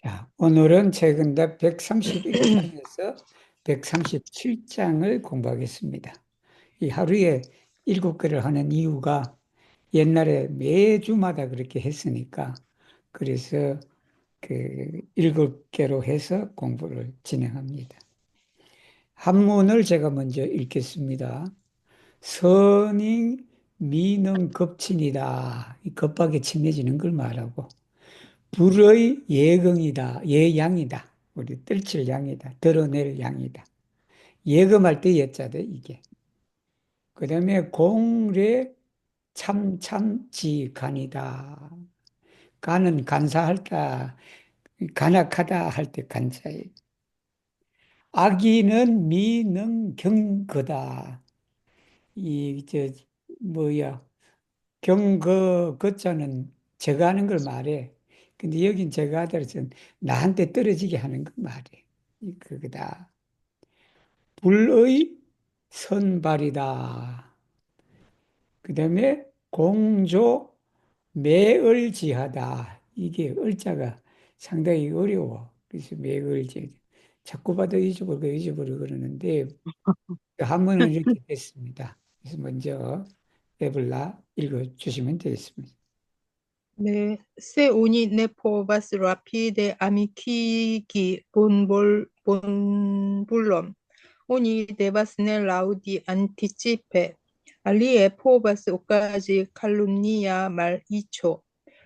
자, 오늘은 최근대 131장에서 137장을 공부하겠습니다. 이 하루에 7개를 하는 이유가 옛날에 매주마다 그렇게 했으니까 그래서 그 7개로 해서 공부를 진행합니다. 한문을 제가 먼저 읽겠습니다. 선이 미는 급친이다. 이 급하게 친해지는 걸 말하고 불의 예경이다. 예양이다. 우리 떨칠 양이다. 드러낼 양이다. 예금할 때 예자돼, 이게. 그 다음에 공례 참참지간이다. 간은 간사할다. 간악하다 할 때 간사에. 악이는 미능경거다. 뭐야. 경거, 거자는 제가 하는 걸 말해. 근데 여긴 제가 하더라도 나한테 떨어지게 하는 걸 말해. 그거다. 불의 선발이다. 그 다음에 공조 매을지하다. 이게 을자가 상당히 어려워. 그래서 매을지. 자꾸 봐도 잊어버리고 그러는데 한문은 이렇게 됐습니다. 그래서 먼저 에블라 읽어주시면 되겠습니다. Se ne povas rapide amikigi bonvulon. Oni devas ne laŭdi anticipe. Alie povas okazi kalumnia maliĉo.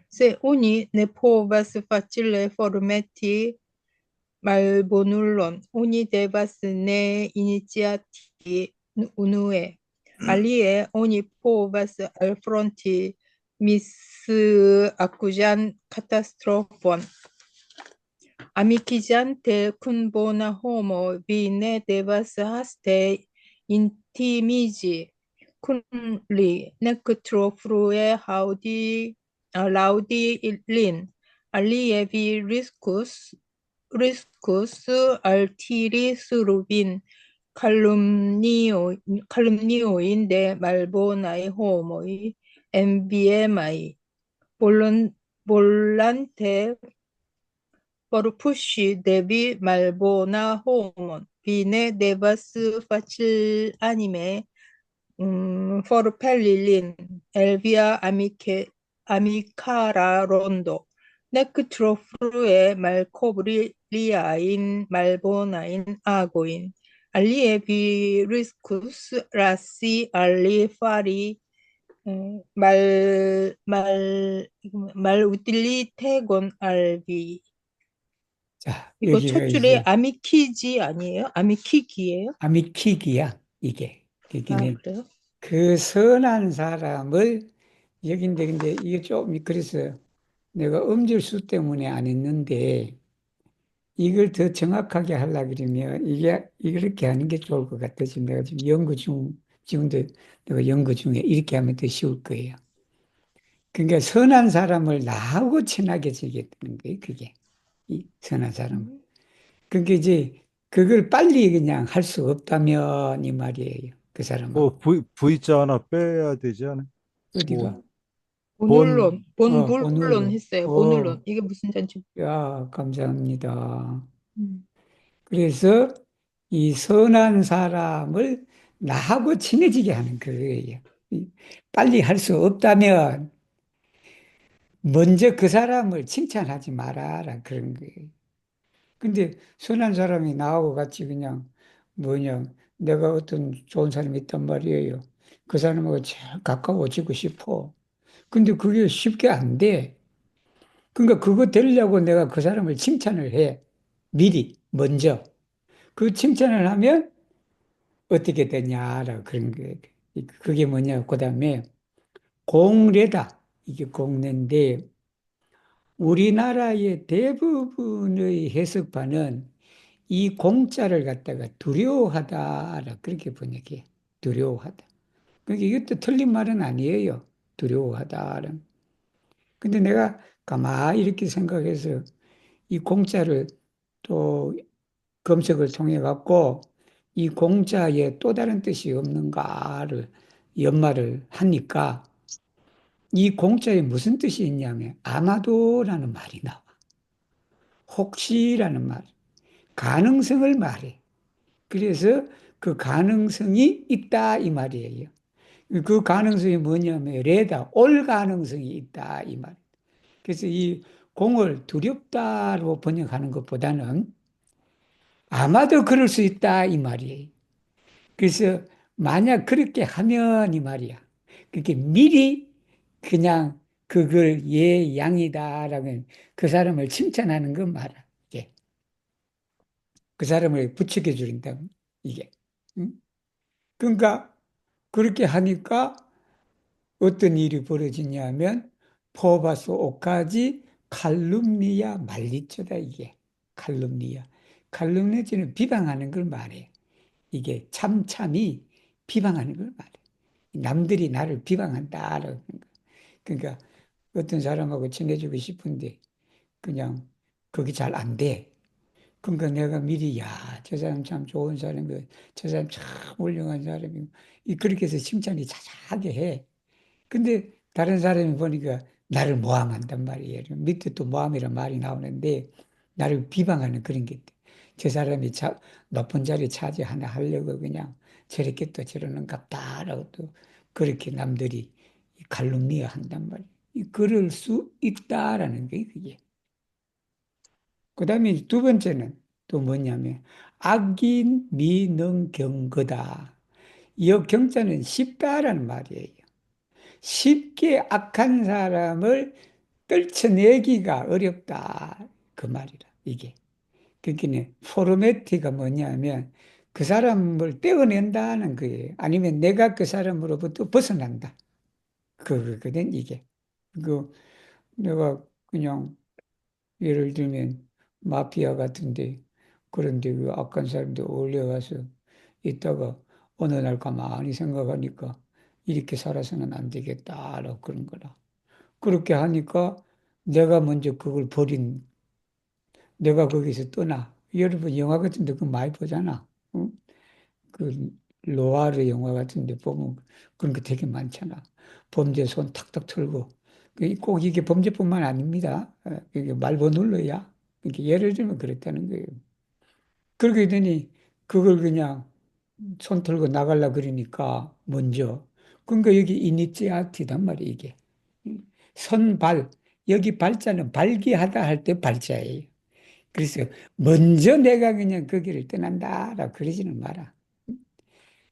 Se oni ne povas facile formeti malbonulon, oni devas ne iniciati unue. Alie oni povas alfronti misakuĝan katastrofon. Amikiĝante kun bona homo, vi ne devas haste intimiĝi kun li, nek tro frue laŭdi lin. Alie vi riskus altiri sur vin calumnioin de malbonaj homoj, enviemaj, volante forpuŝi de vi malbona homon. Vi ne devas facilanime forpeli lin el via amikara rondo, nek tro frue malkovri liajn malbonajn agojn. Alie vi riskus lasi al li fari mal, mal, mal우tilitegon al vi. 자, 이거 여기가 첫 줄에 이제 아미키지 아니에요? 아미키기예요? 아미킥이야, 이게. 아, 여기는 그래요? 그 선한 사람을 여긴데 근데 이게 좀 그래서 내가 음질수 때문에 안 했는데 이걸 더 정확하게 하려 그러면 이게 이렇게 하는 게 좋을 것 같아. 지금 내가 지금 지금도 내가 연구 중에 이렇게 하면 더 쉬울 거예요. 그러니까 선한 사람을 나하고 친하게 지게 되는 거예요. 그게 이 선한 사람. 음, 그게 이제 그걸 빨리 그냥 할 수 없다면 이 말이에요. 그 사람하고 V자 하나 빼야 되지 않아? 어디가 본, 본, 본불론 본울로. 했어요. 본울론. 이게 무슨 잔치? 야, 감사합니다. 음. 그래서 이 선한 사람을 나하고 친해지게 하는 거예요. 빨리 할 수 없다면 먼저 그 사람을 칭찬하지 말아라 그런 거예요. 근데 선한 사람이 나하고 같이 그냥 뭐냐 내가 어떤 좋은 사람이 있단 말이에요. 그 사람하고 제일 가까워지고 싶어. 근데 그게 쉽게 안 돼. 그러니까 그거 되려고 내가 그 사람을 칭찬을 해. 미리 먼저. 그 칭찬을 하면 어떻게 되냐라 그런 게 그게 뭐냐 그다음에 공례다 이게 공례인데 우리나라의 대부분의 해석판은 이 공자를 갖다가 두려워하다라 그렇게 번역해 두려워하다. 그러니까 이것도 틀린 말은 아니에요. 두려워하다는. 근데 내가 가만히 이렇게 생각해서 이 공자를 또 검색을 통해 갖고 이 공자에 또 다른 뜻이 없는가를 연말을 하니까 이 공자에 무슨 뜻이 있냐면 아마도라는 말이 나와. 혹시라는 말, 가능성을 말해. 그래서 그 가능성이 있다 이 말이에요. 그 가능성이 뭐냐면 레다 올 가능성이 있다 이 말. 그래서 이 공을 두렵다로 번역하는 것보다는 아마도 그럴 수 있다 이 말이에요. 그래서 만약 그렇게 하면 이 말이야. 그렇게 미리 그냥 그걸 예양이다라고 그 사람을 칭찬하는 건 말아. 이게 그 사람을 부추겨 주린다 이게. 응? 그러니까 그렇게 하니까 어떤 일이 벌어지냐면 포바소 오까지 칼룸니아 말리초다 이게 칼룸니아 칼룸니아는 비방하는 걸 말해. 이게 참참이 비방하는 걸 말해. 남들이 나를 비방한다라고. 그러니까 어떤 사람하고 친해지고 싶은데 그냥 그게 잘 안 돼. 그러니까 내가 미리 야, 저 사람 참 좋은 사람이고 저 사람 참 훌륭한 사람이고 그렇게 해서 칭찬이 자자하게 해. 근데 다른 사람이 보니까 나를 모함한단 말이에요. 밑에 또 모함이란 말이 나오는데 나를 비방하는 그런 게 있대. 저 사람이 높은 자리 차지하나 하려고 그냥 저렇게 또 저러는갑다라고 또 그렇게 남들이 칼룸니아 한단 말이에요. 그럴 수 있다라는 게 그게. 그다음에 두 번째는 또 뭐냐면 악인 미능 경거다. 이 경자는 쉽다라는 말이에요. 쉽게 악한 사람을 떨쳐내기가 어렵다. 그 말이라, 이게. 그러니까 포르메티가 뭐냐면 그 사람을 떼어낸다는 거예요. 아니면 내가 그 사람으로부터 벗어난다. 그거거든, 이게. 그, 내가 그냥 예를 들면 마피아 같은데 그런데 그 악한 사람들 어울려가서 있다가 어느 날 가만히 생각하니까 이렇게 살아서는 안 되겠다라고 그런 거라. 그렇게 하니까 내가 먼저 그걸 버린, 내가 거기서 떠나. 여러분 영화 같은 데 그거 많이 보잖아. 응? 그 로아르 영화 같은 데 보면 그런 거 되게 많잖아. 범죄 손 탁탁 털고. 꼭 이게 범죄뿐만 아닙니다. 이게 말고 눌러야. 이게 예를 들면 그랬다는 거예요. 그러게 되니 그걸 그냥 손 털고 나가려 그러니까 먼저. 그러니까 여기 이니치아티단 말이에요, 이게. 선발. 여기 발자는 발기하다 할 때 발자예요. 그래서 먼저 내가 그냥 그 길을 떠난다라 그러지는 마라.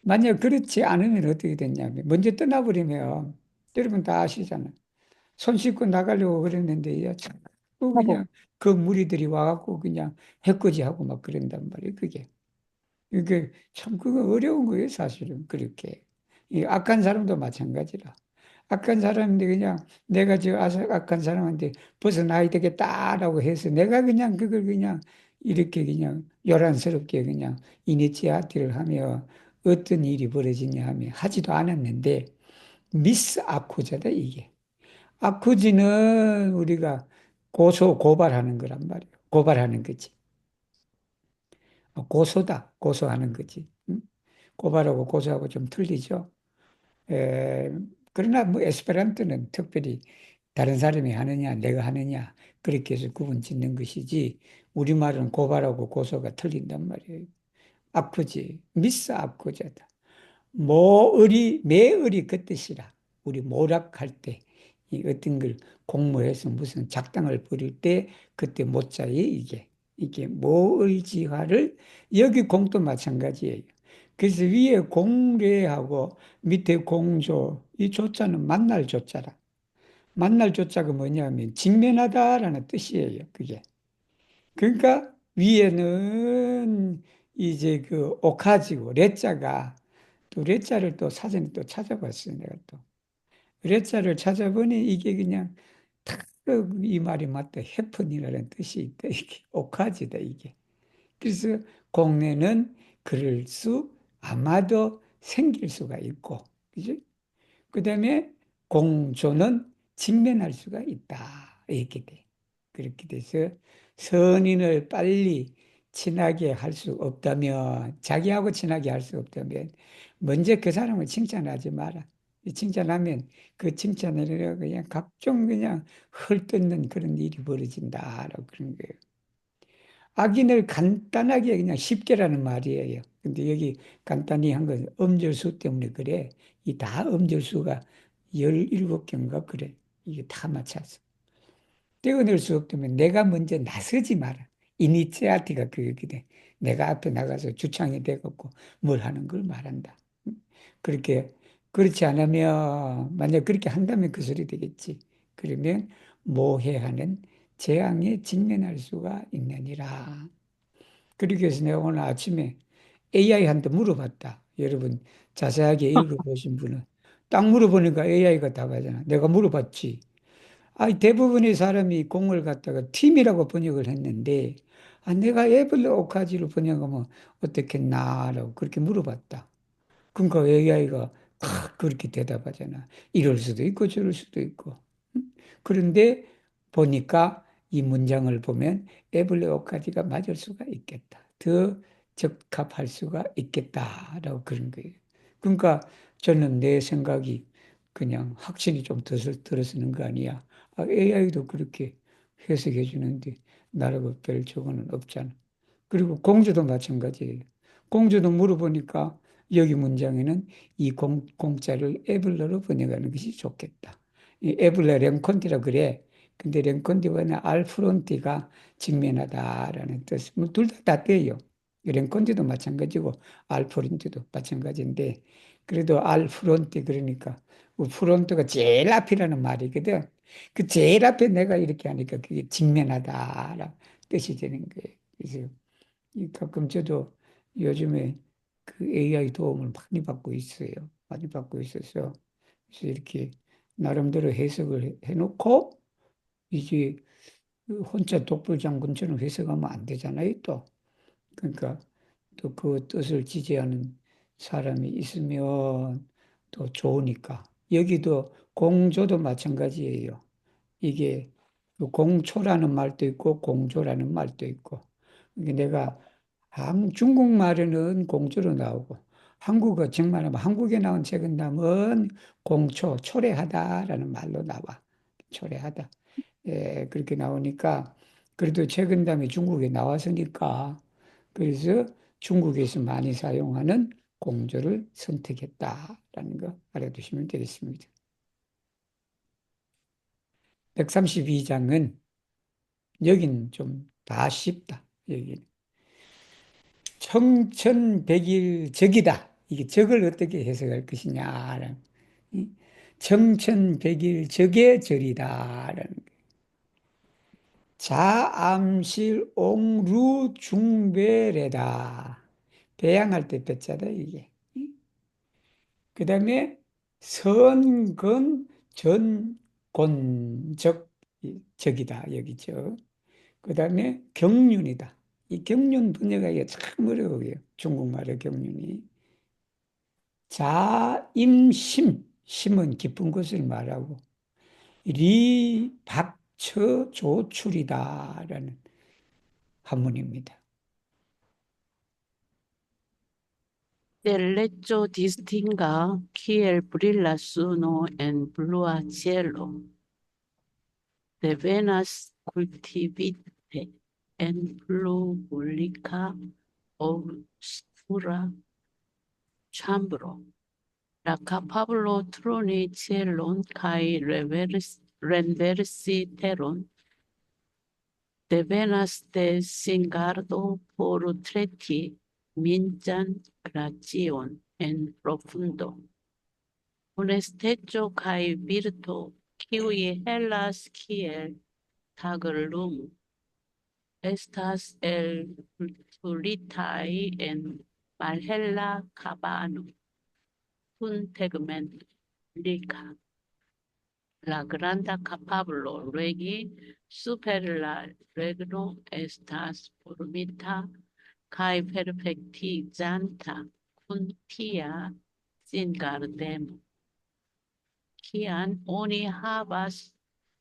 만약 그렇지 않으면 어떻게 됐냐면 먼저 떠나버리면 여러분 다 아시잖아요. 손 씻고 나가려고 그랬는데 야, 자꾸 그냥 그 무리들이 와갖고 그냥 해코지하고 막 그런단 말이에요. 그게. 이게 참 그거 어려운 거예요, 사실은. 그렇게. 이 악한 사람도 마찬가지라. 악한 사람인데 그냥 내가 저 악한 사람한테 벗어나야 되겠다라고 해서 내가 그냥 그걸 그냥 이렇게 그냥 요란스럽게 그냥 이니치아티를 하며 어떤 일이 벌어지냐 하면 하지도 않았는데 미스 아쿠자다 이게. 아쿠지는 우리가 고발하는 거란 말이에요. 고발하는 거지. 고소다. 고소하는 거지. 응? 고발하고 고소하고 좀 틀리죠. 에, 그러나 뭐 에스페란토는 특별히 다른 사람이 하느냐, 내가 하느냐, 그렇게 해서 구분 짓는 것이지, 우리말은 고발하고 고소가 틀린단 말이에요. 아프지. 미스 아프자다. 모을이, 매을이 그 뜻이라. 우리 모락할 때, 이 어떤 걸 공모해서 무슨 작당을 벌일 때, 그때 모자에 이게, 이게 모을지화를, 여기 공도 마찬가지예요. 그래서 위에 공례하고 밑에 공조, 이 조자는 만날 조자라. 만날 조자가 뭐냐면 직면하다라는 뜻이에요. 그게. 그러니까 위에는 이제 그 옥하지고 레자가 또 레자를 또 사전에 또 찾아봤어요. 내가 또 레자를 찾아보니 이게 그냥 탁이 말이 맞다. 해픈이라는 뜻이 있다. 이게 옥하지다 이게. 그래서 공내는 그럴 수 아마도 생길 수가 있고, 그죠? 그 다음에 공조는 직면할 수가 있다. 이렇게 돼. 그렇게 돼서 선인을 빨리 친하게 할 수 없다면, 자기하고 친하게 할 수 없다면, 먼저 그 사람을 칭찬하지 마라. 칭찬하면 그 칭찬을 그냥 각종 그냥 헐뜯는 그런 일이 벌어진다라고 그런 거예요. 악인을 간단하게 그냥 쉽게라는 말이에요. 근데 여기 간단히 한 건 음절수 때문에 그래. 이 다 음절수가 17개인가 그래. 이게 다 맞춰서. 떼어낼 수 없다면 내가 먼저 나서지 마라. 이니ци아티가 그게 내가 앞에 나가서 주창이 되겠고 뭘 하는 걸 말한다. 그렇게 그렇지 않으면 만약 그렇게 한다면 그 소리 되겠지. 그러면 모해하는 재앙에 직면할 수가 있느니라. 그렇게 해서 내가 오늘 아침에 AI한테 물어봤다. 여러분 자세하게 읽어보신 분은 딱 물어보니까 AI가 답하잖아. 내가 물어봤지. 대부분의 사람이 공을 갖다가 팀이라고 번역을 했는데, 내가 애블 오카지로 번역하면 어떻겠나라고 그렇게 물어봤다. 그러니까 AI가 그렇게 대답하잖아. 이럴 수도 있고 저럴 수도 있고. 그런데 보니까 이 문장을 보면 애블레 오카디가 맞을 수가 있겠다. 더 적합할 수가 있겠다라고 그런 거예요. 그러니까 저는 내 생각이 그냥 확신이 좀 들어서는 거 아니야. AI도 그렇게 해석해 주는데 나라고 별 조건은 없잖아. 그리고 공주도 마찬가지예요. 공주도 물어보니까 여기 문장에는 이 공자를 에블러로 번역하는 것이 좋겠다. 이 에블러 랭콘티라 그래. 근데 랭콘티와는 알프론티가 직면하다라는 뜻. 뭐둘다 떼요. 랭콘티도 마찬가지고 알프론티도 마찬가지인데 그래도 알프론티 그러니까 프론트가 제일 앞이라는 말이거든. 그 제일 앞에 내가 이렇게 하니까 그게 직면하다라는 뜻이 되는 거예요. 그래서 가끔 저도 요즘에 그 AI 도움을 많이 받고 있어요. 많이 받고 있어서 그래서 이렇게 나름대로 해석을 해놓고 이제 혼자 독불장군처럼 해석하면 안 되잖아요, 또. 그러니까 또 그 뜻을 지지하는 사람이 있으면 또 좋으니까. 여기도 공조도 마찬가지예요. 이게 그 공초라는 말도 있고 공조라는 말도 있고. 이게 내가 중국말에는 공조로 나오고 한국어 정말 한국에 나온 책은 나면 공초, 초래하다라는 말로 나와. 초래하다. 그렇게 나오니까 그래도 책은담이 중국에 나왔으니까 그래서 중국에서 많이 사용하는 공조를 선택했다라는 거 알아두시면 되겠습니다. 132장은 여긴 좀 다 쉽다. 여기 청천백일 적이다. 이게 적을 어떻게 해석할 것이냐. 이 청천백일 적의 절이다라는 자암실 옹루 중배래다. 배양할 때 배자다 이게. 그 다음에 선근 전곤적 적이다 여기죠. 그 다음에 경륜이다. 이 경륜 번역하기가 참 어려워요. 중국말의 경륜이. 자임심, 심은 깊은 것을 말하고 리박처 조출이다라는 한문입니다. Del lecho distinga kiel brilla suno en blua cielo, devenas cultivite en pluvolica obscura chambro. La capablo troni cielon kai renversi teron, devenas de singardo por treti minjan glacion en profundo. Honesteco kai virto, kiui hellas kiel tagelum, estas el culturitai en malhella cabano, kun tegmento lica. La granda capablo regi super la regno estas formita kai perfectizanta kun tia singardemo. Kian oni havas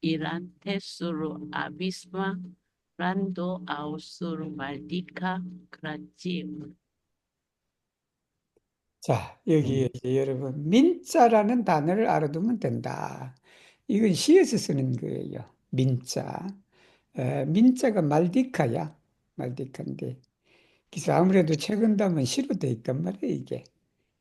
irante sur abisma rando aŭ sur maldika glacio. 자, 여기 이제 여러분 민자라는 단어를 알아두면 된다. 이건 시에서 쓰는 거예요. 민자. 민자가 말디카야. 말디카인데. 그래서 아무래도 최근담은 시로 돼 있단 말이에요, 이게.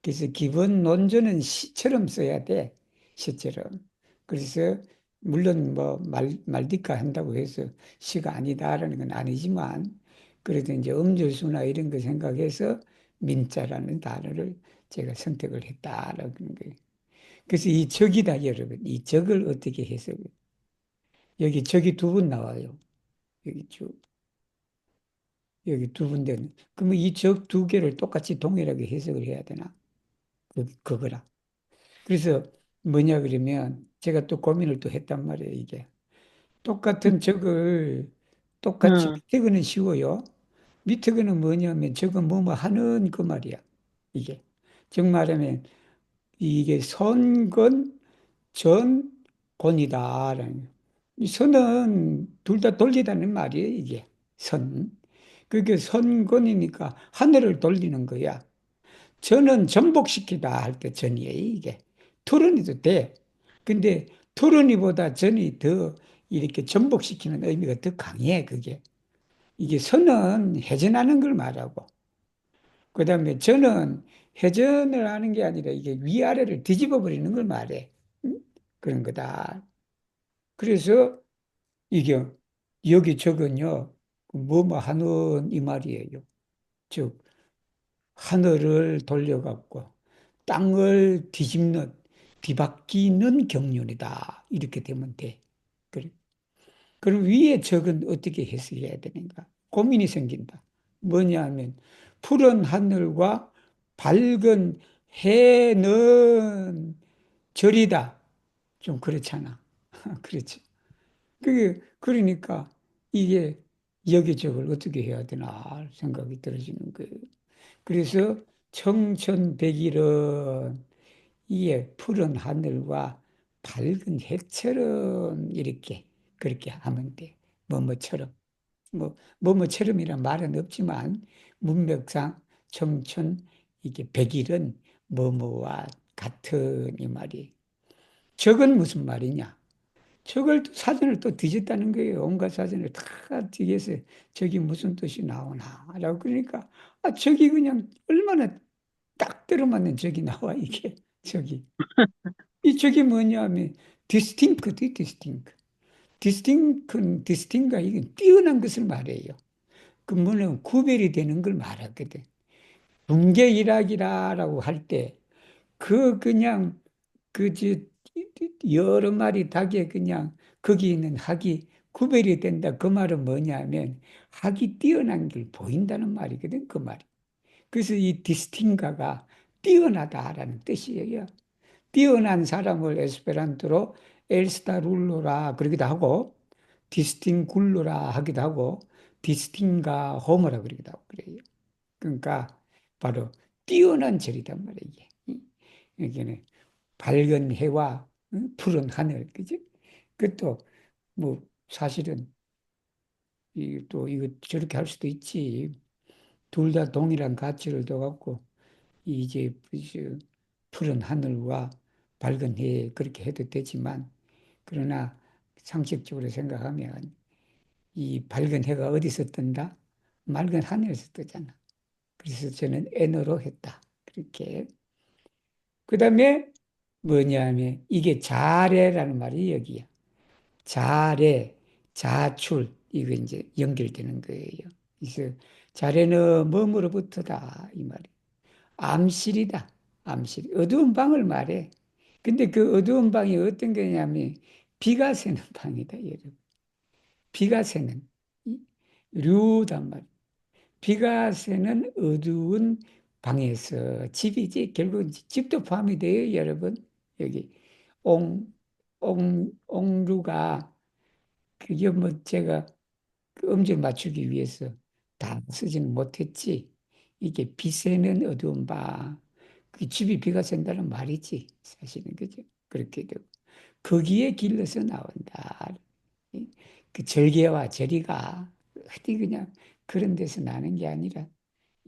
그래서 기본 논조는 시처럼 써야 돼. 시처럼. 그래서 물론 뭐 말디카 한다고 해서 시가 아니다라는 건 아니지만 그래도 이제 음절수나 이런 거 생각해서 민자라는 단어를 제가 선택을 했다라는 거예요. 그래서 이 적이다, 여러분. 이 적을 어떻게 해석을. 여기 적이 두 번 나와요. 여기 쭉. 여기 두 군데. 그러면 이 적 두 개를 똑같이 동일하게 해석을 해야 되나? 그거라. 그래서 뭐냐 그러면 제가 또 고민을 또 했단 말이에요, 이게. 똑같은 적을 똑같이 응. 밑에 거는 쉬워요. 밑에 거는 뭐냐면 저건 뭐뭐 하는 그 말이야. 이게. 즉 말하면 이게 선건 전곤이다라는 거예요. 이 선은 둘 다 돌리다는 말이에요, 이게. 선. 그게 선건이니까 하늘을 돌리는 거야. 전은 전복시키다 할 때 전이에요, 이게. 토론이도 돼. 근데 토론이보다 전이 더 이렇게 전복시키는 의미가 더 강해, 그게. 이게 선은 회전하는 걸 말하고, 그 다음에 전은 회전을 하는 게 아니라 이게 위아래를 뒤집어 버리는 걸 말해. 응? 그런 거다. 그래서 이게 여기 적은요, 뭐뭐 하는 이 말이에요. 즉, 하늘을 돌려갖고 땅을 뒤집는, 뒤바뀌는 경륜이다. 이렇게 되면 돼. 그래. 그럼 위에 적은 어떻게 해석해야 되는가? 고민이 생긴다. 뭐냐 하면, 푸른 하늘과 밝은 해는 절이다. 좀 그렇잖아. 그렇지. 그러니까 이게 여기저걸 어떻게 해야 되나 생각이 들어지는 거예요. 그래서 청천백일은 이에 푸른 하늘과 밝은 해처럼 이렇게 그렇게 하면 돼. 뭐뭐처럼. 뭐뭐처럼이란 말은 없지만 문맥상 청천 이게 백일은 뭐뭐와 같은 이 말이. 적은 무슨 말이냐? 저걸 또 사전을 또 뒤졌다는 거예요. 온갖 사전을 다 뒤져서 저기 무슨 뜻이 나오나. 라고 그러니까, 저기 그냥 얼마나 딱 들어맞는 적이 나와, 이게. 저기. 이 적이 뭐냐 하면, 디스팅크지, 디스팅크. 디스팅크가 이게 뛰어난 것을 말해요. 그 뭐냐면 구별이 되는 걸 말하거든. 분계일학이라고 할 때, 그냥 저 여러 마리 닭에 그냥 거기 있는 학이 구별이 된다. 그 말은 뭐냐면 학이 뛰어난 게 보인다는 말이거든. 그 말이. 그래서 이 디스팅가가 뛰어나다라는 뜻이에요. 뛰어난 사람을 에스페란토로 엘스타룰로라 그러기도 하고 디스팅굴로라 하기도 하고 디스팅가 호모라 그러기도 하고 그래요. 그러니까 바로 뛰어난 절이단 말이에요. 이게 밝은 해와 푸른 하늘, 그지? 그것도 뭐 사실은 또 이거 저렇게 할 수도 있지. 둘 다 동일한 가치를 둬갖고 이제 푸른 하늘과 밝은 해 그렇게 해도 되지만 그러나 상식적으로 생각하면 이 밝은 해가 어디서 뜬다? 맑은 하늘에서 뜨잖아. 그래서 저는 N으로 했다. 그렇게. 그 다음에 뭐냐면 이게 자래라는 말이 여기야. 자래, 자출, 이거 이제 연결되는 거예요. 그래서 자래는 뭐뭐로부터다, 이 말이. 암실이다, 암실. 어두운 방을 말해. 근데 그 어두운 방이 어떤 거냐면 비가 새는 방이다, 여러분. 비가 새는, 류단 말. 비가 새는 어두운 방에서 집이지. 결국 집도 포함이 돼요, 여러분. 여기 옹루가 그게 뭐 제가 그 음절 맞추기 위해서 다 쓰지는 못했지. 이게 비 새는 어두운 방. 그 집이 비가 샌다는 말이지. 사실은 그죠? 그렇게 되고. 거기에 길러서 나온다. 그 절개와 절이가 어디 그냥 그런 데서 나는 게 아니라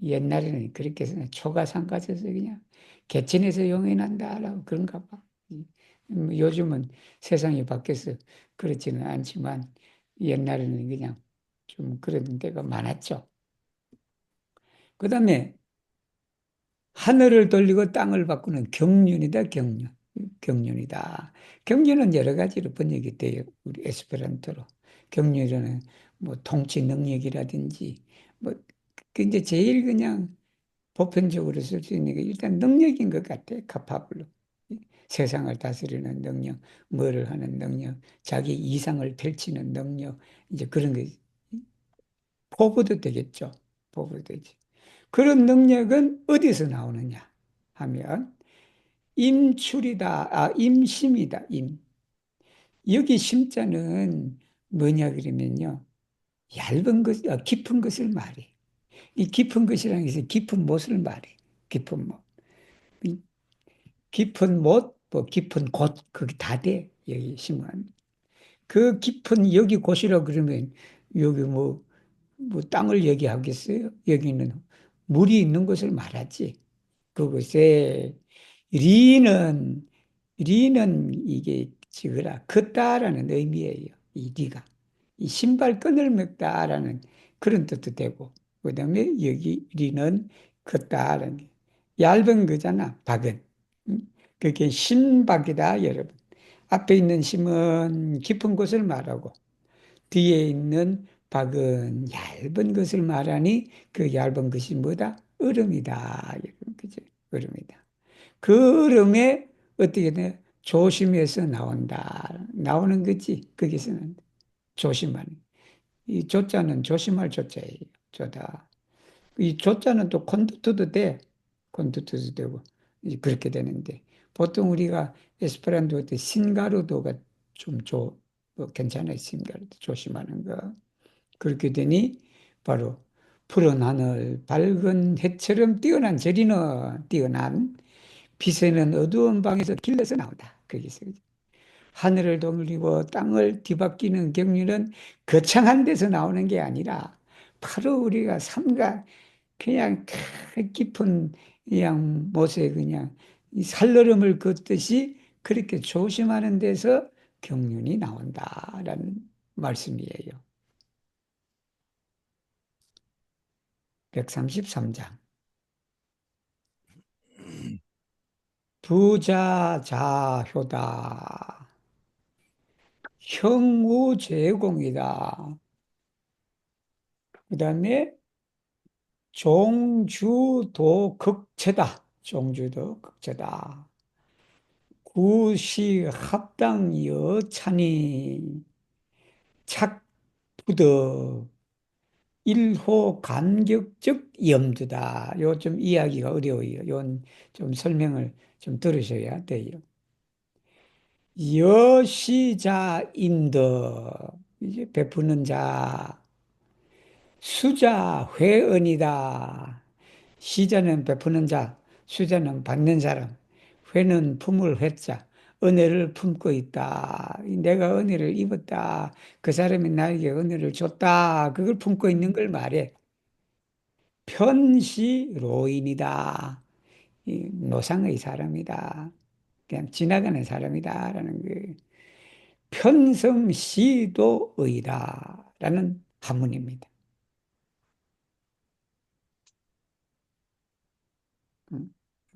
옛날에는 그렇게 해서 초가상가에서 그냥 개천에서 용이 난다라고 그런가 봐. 요즘은 세상이 바뀌어서 그렇지는 않지만 옛날에는 그냥 좀 그런 데가 많았죠. 그 다음에 하늘을 돌리고 땅을 바꾸는 경륜이다, 경륜. 경륜이다. 경륜은 여러 가지로 번역이 돼요. 우리 에스페란토로. 경륜은 뭐 통치 능력이라든지, 뭐, 그 이제 제일 그냥 보편적으로 쓸 수 있는 게 일단 능력인 것 같아. 카파블로. 세상을 다스리는 능력, 뭐를 하는 능력, 자기 이상을 펼치는 능력, 이제 그런 게 포부도 되겠죠. 포부도 되지. 그런 능력은 어디서 나오느냐 하면 임출이다. 임심이다. 임. 여기 심자는 뭐냐 그러면요. 얇은 것, 깊은 것을 말해. 이 깊은 것이라는 것은 깊은 못을 말해. 깊은 못. 이 깊은 못, 뭐 깊은 곳, 그게 다 돼. 여기 심은. 그 깊은 여기 곳이라 그러면 여기 뭐 땅을 얘기하겠어요? 여기는 물이 있는 것을 말하지. 그것에 리는 이게 지그라 걷다라는 의미예요. 이 리가 이 신발끈을 묶다라는 그런 뜻도 되고 그다음에 여기 리는 걷다라는 게 얇은 거잖아. 박은 그게 신박이다 여러분. 앞에 있는 심은 깊은 곳을 말하고 뒤에 있는 박은 얇은 것을 말하니 그 얇은 것이 뭐다? 얼음이다. 그죠? 얼음이다. 그 얼음에 어떻게 돼? 조심해서 나온다. 나오는 거지. 거기서는 조심하는. 이 조자는 조심할 조자예요. 조다. 이 조자는 또 콘두트도 돼. 콘두트도 되고 이제 그렇게 되는데 보통 우리가 에스페란토 때 신가루도가 뭐 괜찮아요. 신가루도 조심하는 거. 그렇게 되니 바로 푸른 하늘 밝은 해처럼 뛰어난 저리는 뛰어난 빛에는 어두운 방에서 길러서 나온다. 거기서 하늘을 돌리고 땅을 뒤바뀌는 경륜은 거창한 데서 나오는 게 아니라 바로 우리가 삼가 그냥 깊은 그냥 못에 그냥 이 살얼음을 긋듯이 그렇게 조심하는 데서 경륜이 나온다라는 말씀이에요. 133장. 부자자효다. 형우제공이다. 그 다음에 종주도 극체다. 종주도 극체다. 구시합당여찬이 착부덕 일호 간격적 염두다. 요 좀 이야기가 어려워요. 요 좀 설명을 좀 들으셔야 돼요. 여시자인더 이제 베푸는 자 수자 회언이다. 시자는 베푸는 자, 수자는 받는 사람, 회는 품을 회자, 은혜를 품고 있다. 내가 은혜를 입었다. 그 사람이 나에게 은혜를 줬다. 그걸 품고 있는 걸 말해. 편시로인이다. 이 노상의 사람이다. 그냥 지나가는 사람이다라는 그 편성시도의다라는 한문입니다.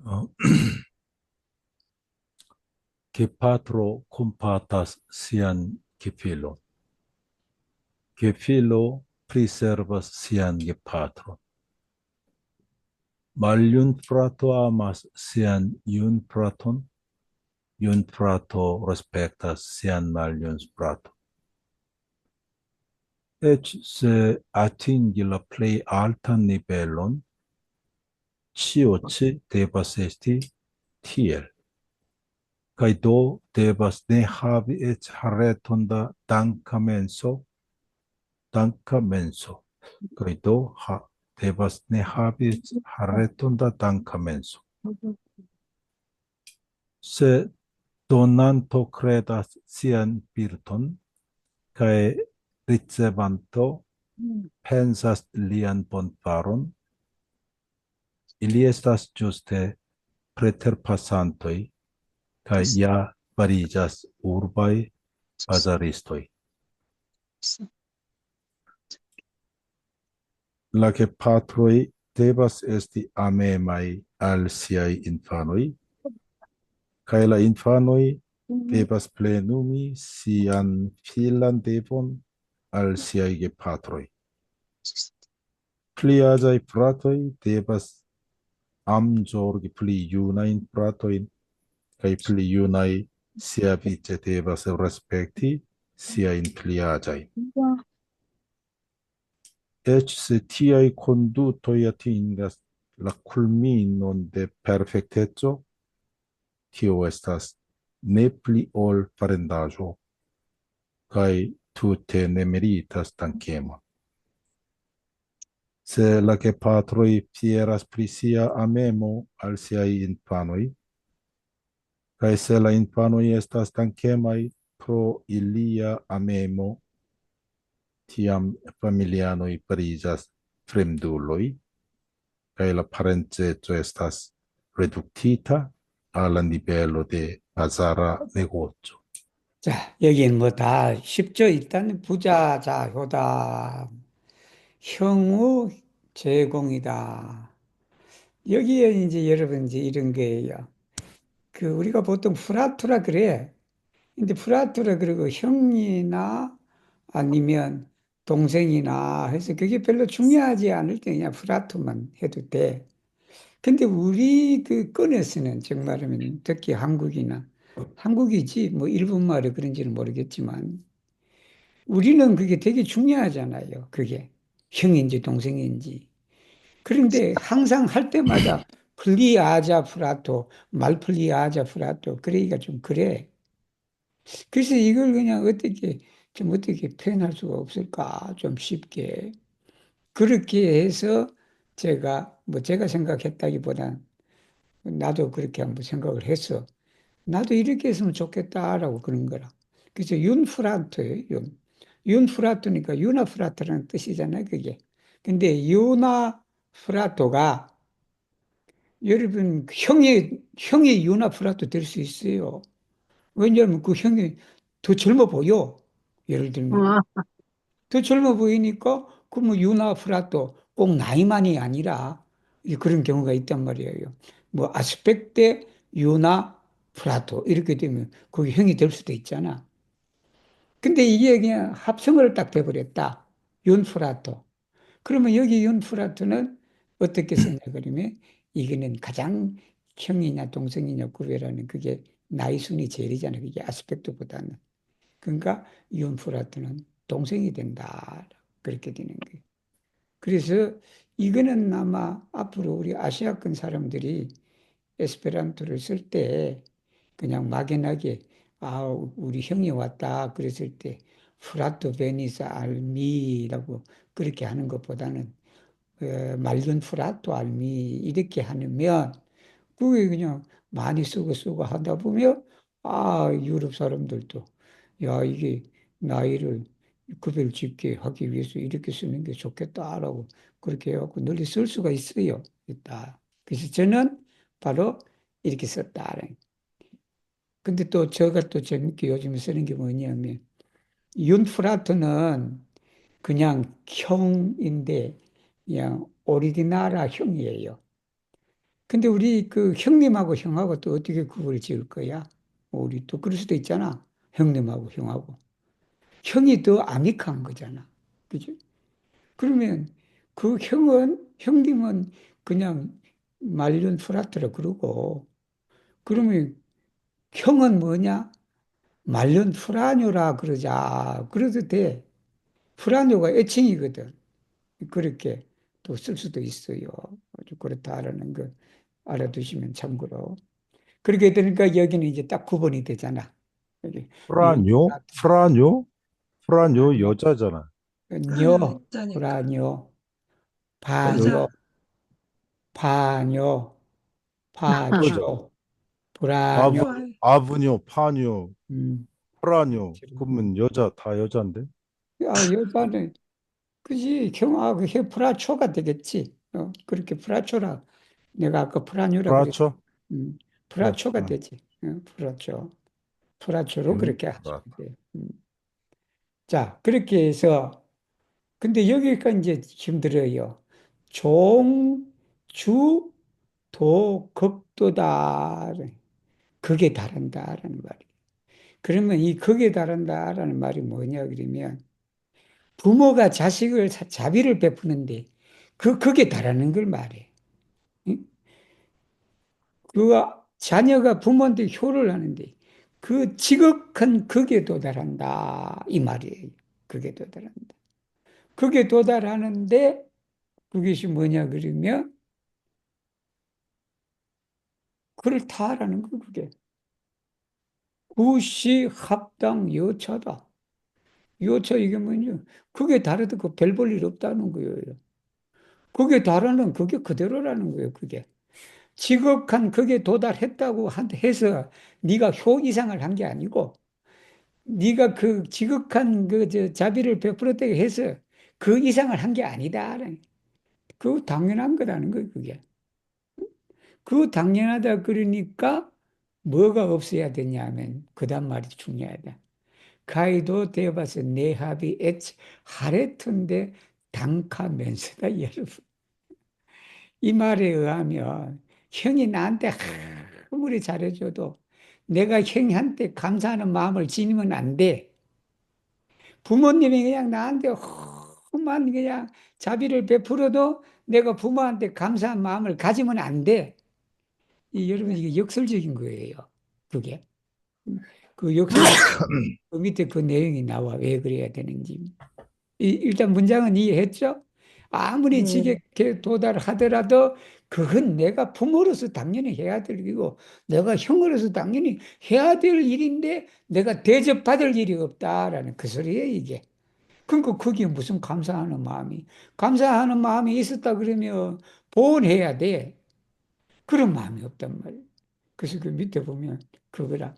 어, 게파트로 콤파타스 시안 게필로 게필로 프리세르버스 시안 게파트로 말륜 프라토 아마스 시안 윤 프라톤 윤 프라토 레스펙타스 시안 말륜 프라토 se atinge la plej altan nivelon, ĉio-ĉi devas esti tiel. Kaj do devas ne havi eĉ hareton da dankamenso, kaj do devas ne havi eĉ hareton da dankamenso. Se donanto kredas sian virton, kaj ricevanto pensas lian bonfaron, ili estas ĝuste preterpasantoj kaj ja fariĝas urbaj bazaristoj. la que patroi devas esti amemai al siai infanoi, kai la infanoi devas plenumi sian filan devon al siai gepatroi. Pli aĝaj fratoj devas amzorgi pli junajn fratojn, kaj pli junaj siavice devas respekti siajn pli aĝajn. Eĉ se tiaj kondutoj atingas la kulminon de perfekteco, tio estas ne pli ol farendaĵo kaj tute ne meritas dankemon. Se la gepatroj fieras pri sia amemo al siaj infanoj, kaj se la infanoj estas dankemaj pro ilia amemo, tiam familianoj fariĝas fremduloj, kaj la parenceco estas reduktita al la nivelo de bazara negocio. 자, 여기는 뭐 다 쉽죠? 일단 부자자 효다. 형우 제공이다. 여기에 이제 여러분 이제 이런 거예요. 그 우리가 보통 프라투라 그래. 근데 프라투라 그러고 형이나 아니면 동생이나 해서 그게 별로 중요하지 않을 때 그냥 프라투만 해도 돼. 근데 우리 그 건에서는 정말이면 특히 한국이나 한국이지 뭐 일본 말이 그런지는 모르겠지만 우리는 그게 되게 중요하잖아요. 그게 형인지 동생인지. 그런데 항상 할 때마다 플리아자 프라토, 말플리아자 프라토, 그러기가 좀 그래. 그래서 이걸 그냥 좀 어떻게 표현할 수가 없을까? 좀 쉽게. 그렇게 해서 제가 생각했다기보단 나도 그렇게 한번 생각을 했어. 나도 이렇게 했으면 좋겠다라고 그런 거라. 그래서 윤프라토예요, 윤. 윤프라토니까 유나프라토라는 뜻이잖아요, 그게. 근데 유나프라토가 여러분 형이 유나프라토 될 수 있어요. 왜냐하면 그 형이 더 젊어 보여. 예를 들면 더 젊어 보이니까 그 뭐 유나프라토 꼭 나이만이 아니라 그런 경우가 있단 말이에요. 뭐 아스펙트 유나프라토 이렇게 되면 그게 형이 될 수도 있잖아. 근데 이게 그냥 합성어를 딱 돼버렸다. 윤프라토. 그러면 여기 윤프라토는 어떻게 쓰냐 그러면 이거는 가장 형이냐 동생이냐 구별하는 그게 나이 순이 제일이잖아요. 그게 아스펙트보다는. 그러니까 윤프라토는 동생이 된다. 그렇게 되는 거예요. 그래서 이거는 아마 앞으로 우리 아시아권 사람들이 에스페란토를 쓸 때 그냥 막연하게 아 우리 형이 왔다 그랬을 때 프라토 베니스 알미라고 그렇게 하는 것보다는 말른 프라토 알미 이렇게 하면 그게 그냥 많이 쓰고 하다 보면 아 유럽 사람들도 야 이게 나이를 구별 짓게 하기 위해서 이렇게 쓰는 게 좋겠다라고 그렇게 해갖고 널리 쓸 수가 있어요. 있다. 그래서 저는 바로 이렇게 썼다. 근데 또 제가 또 재밌게 요즘에 쓰는 게 뭐냐면 윤프라토는 그냥 형인데 그냥 오리지나라 형이에요. 근데 우리 그 형님하고 형하고 또 어떻게 구분을 지을 거야? 우리 또 그럴 수도 있잖아. 형님하고 형하고. 형이 더 아미카한 거잖아. 그죠? 그러면 그 형님은 그냥 말륜 프라트라 그러고, 그러면 형은 뭐냐? 말륜 프라뇨라 그러자. 그래도 돼. 프라뇨가 애칭이거든. 그렇게 또 쓸 수도 있어요. 아주 그렇다라는 거 알아두시면 참고로. 그렇게 되니까 여기는 이제 딱 구분이 되잖아. 여기 프라뇨? 프라뇨? 프라뇨 여자잖아. 녀, 여자니까. 브라뇨, 여, 바뇨, 바뇨, 여자. 바초, 브라뇨. 아부, 아부뇨, 파뇨, 음, 프라뇨. 그러면 여자, 다 여잔데? 여자는 그지 그게 프라초가 되겠지. 그렇게 프라초라. 내가 아까 프라뇨라 그랬지. 프라초? 프라초가 프라초. 되지. 프라초. 프라초로 윤, 그렇게 하시면 프라타. 돼. 자, 그렇게 해서 근데 여기가 이제 힘들어요. 종, 주, 도, 극도다. 극에 달한다라는 말이. 그러면 이 극에 달한다라는 말이 뭐냐 그러면 부모가 자식을 자비를 베푸는데 그 극에 달하는 걸 말해. 응? 그 자녀가 부모한테 효를 하는데 그 지극한 극에 도달한다 이 말이에요. 극에 도달한다. 극에 도달하는데 그것이 뭐냐 그러면 그걸 다하라는 거 그게. 구시 합당 여차다. 여차 이게 뭐냐? 그게 다르도 그 별 볼 일 없다는 거예요. 그게 다르는 그게 그대로라는 거예요. 그게 지극한 그게 도달했다고 해서 네가 효 이상을 한 게 아니고 네가 그 지극한 그 자비를 베풀었다고 해서 그 이상을 한 게 아니다. 그 당연한 거라는 거예요. 그게 그 당연하다 그러니까 뭐가 없어야 되냐면 그다음 말이 중요하다. 가이도 되어봐서 내합이 애치 하레튼데 당카면서다 여러분. 이 말에 의하면 형이 나한테 아무리 잘해줘도 내가 형한테 감사하는 마음을 지니면 안 돼. 부모님이 그냥 나한테 험한 그냥 자비를 베풀어도 내가 부모한테 감사한 마음을 가지면 안 돼. 여러분 이게 역설적인 거예요. 그게. 그 역설적 그 밑에 그 내용이 나와 왜 그래야 되는지. 일단 문장은 이해했죠? 아무리 네. 지겹게 도달하더라도 그건 내가 부모로서 당연히 해야 될 일이고 내가 형으로서 당연히 해야 될 일인데 내가 대접받을 일이 없다라는 그 소리예요, 이게. 그러니까 그게 무슨 감사하는 마음이 있었다 그러면 보온해야 돼. 그런 마음이 없단 말이에요. 그래서 그 밑에 보면 그거라.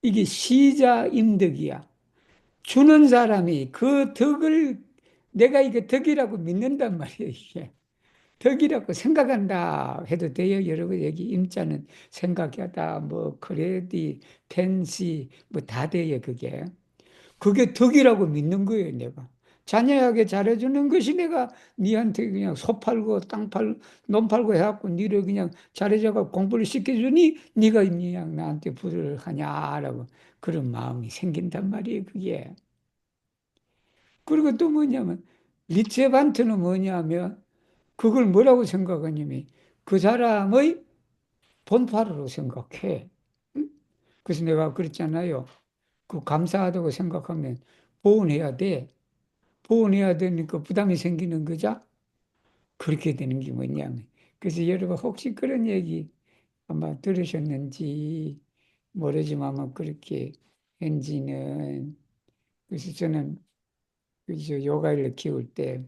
이게 시자임덕이야. 주는 사람이 그 덕을 내가 이게 덕이라고 믿는단 말이에요, 이게. 덕이라고 생각한다 해도 돼요. 여러분, 여기 임자는 생각하다, 뭐, 크레디, 펜시, 뭐 다 돼요, 그게. 그게 덕이라고 믿는 거예요, 내가. 자녀에게 잘해주는 것이 내가 니한테 그냥 소 팔고 땅 팔고 논 팔고 해갖고 니를 그냥 잘해줘가 공부를 시켜주니 니가 그냥 나한테 부를 하냐라고 그런 마음이 생긴단 말이에요, 그게. 그리고 또 뭐냐면 리체반트는 뭐냐면 그걸 뭐라고 생각하냐면 그 사람의 본파로 생각해. 응? 그래서 내가 그랬잖아요. 그 감사하다고 생각하면 보온해야 돼. 보온해야 되니까 부담이 생기는 거죠. 그렇게 되는 게 뭐냐면. 그래서 여러분 혹시 그런 얘기 아마 들으셨는지 모르지만 아마 그렇게 현지는 그래서 저는 그저 요가를 키울 때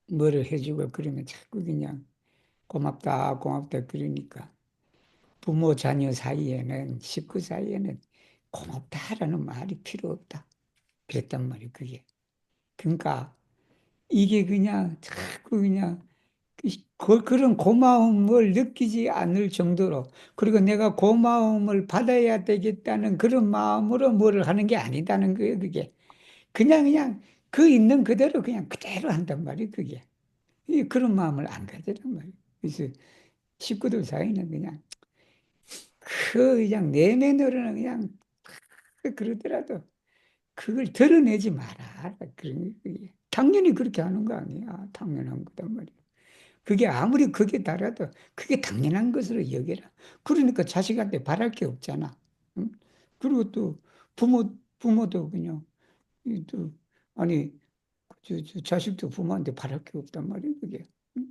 뭐를 해주고 그러면 자꾸 그냥 고맙다, 고맙다 그러니까 부모, 자녀 사이에는, 식구 사이에는 고맙다라는 말이 필요 없다. 그랬단 말이에요, 그게. 그러니까 이게 그냥 자꾸 그냥 그런 고마움을 느끼지 않을 정도로 그리고 내가 고마움을 받아야 되겠다는 그런 마음으로 뭐를 하는 게 아니다는 거예요, 그게. 그냥 그 있는 그대로 그냥 그대로 한단 말이에요, 그게. 그런 마음을 안 가지란 말이에요. 그래서 식구들 사이는 그냥 그냥 내면으로는 그냥 그러더라도 그걸 드러내지 마라. 그런 게 당연히 그렇게 하는 거 아니야. 당연한 거단 말이야. 그게 아무리 그게 달아도 그게 당연한 것으로 여겨라. 그러니까 자식한테 바랄 게 없잖아. 응? 그리고 또 부모도 그냥 또 아니 자식도 부모한테 바랄 게 없단 말이야. 그게. 응?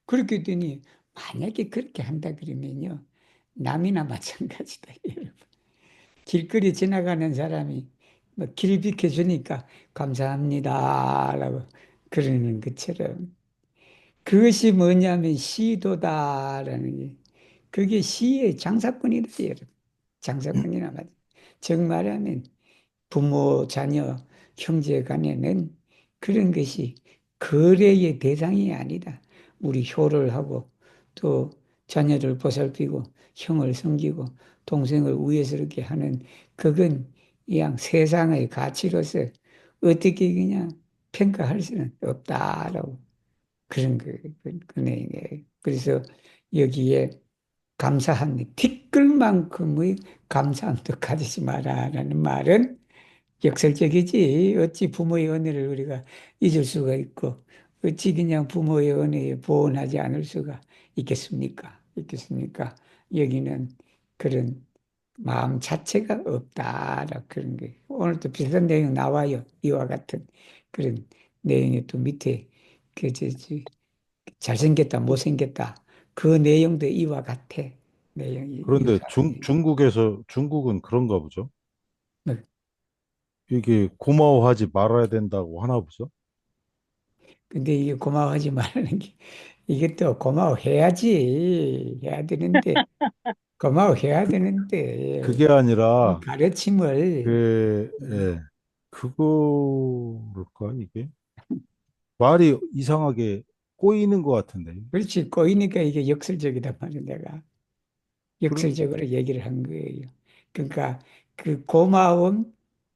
그렇게 되니 만약에 그렇게 한다 그러면요. 남이나 마찬가지다. 여러분. 길거리 지나가는 사람이 뭐 길 비켜주니까 감사합니다라고 그러는 것처럼 그것이 뭐냐면 시도다라는 게 그게 시의 장사꾼이다 여러분. 장사꾼이나 말이야. 정말하면 부모, 자녀, 형제 간에는 그런 것이 거래의 대상이 아니다. 우리 효를 하고 또 자녀를 보살피고 형을 섬기고 동생을 우애스럽게 하는 그건 그냥 세상의 가치로서 어떻게 그냥 평가할 수는 없다라고 그런 그 내용이에요. 그래서 여기에 감사한 티끌만큼의 감사함도 가지지 마라라는 말은 역설적이지. 어찌 부모의 은혜를 우리가 잊을 수가 있고, 어찌 그냥 부모의 은혜에 보온하지 않을 수가 있겠습니까? 있겠습니까? 여기는 그런 마음 자체가 없다라 그런 게 오늘도 비슷한 내용 나와요. 이와 같은 그런 내용이 또 밑에 잘생겼다, 못생겼다. 그 내용도 이와 같아. 내용이 그런데 유사한 내용. 중국은 그런가 보죠. 네. 이게 고마워하지 말아야 된다고 하나 보죠. 근데 이게 고마워하지 말라는 게 이게 또 고마워해야지 해야 되는데 고마워해야 되는데 그게 이 아니라 가르침을 예, 그거일까 이게 말이 이상하게 꼬이는 것 같은데. 그렇지 꼬이니까 이게 역설적이다 말이야 내가 그런 역설적으로 얘기를 한 거예요. 그러니까 그 고마움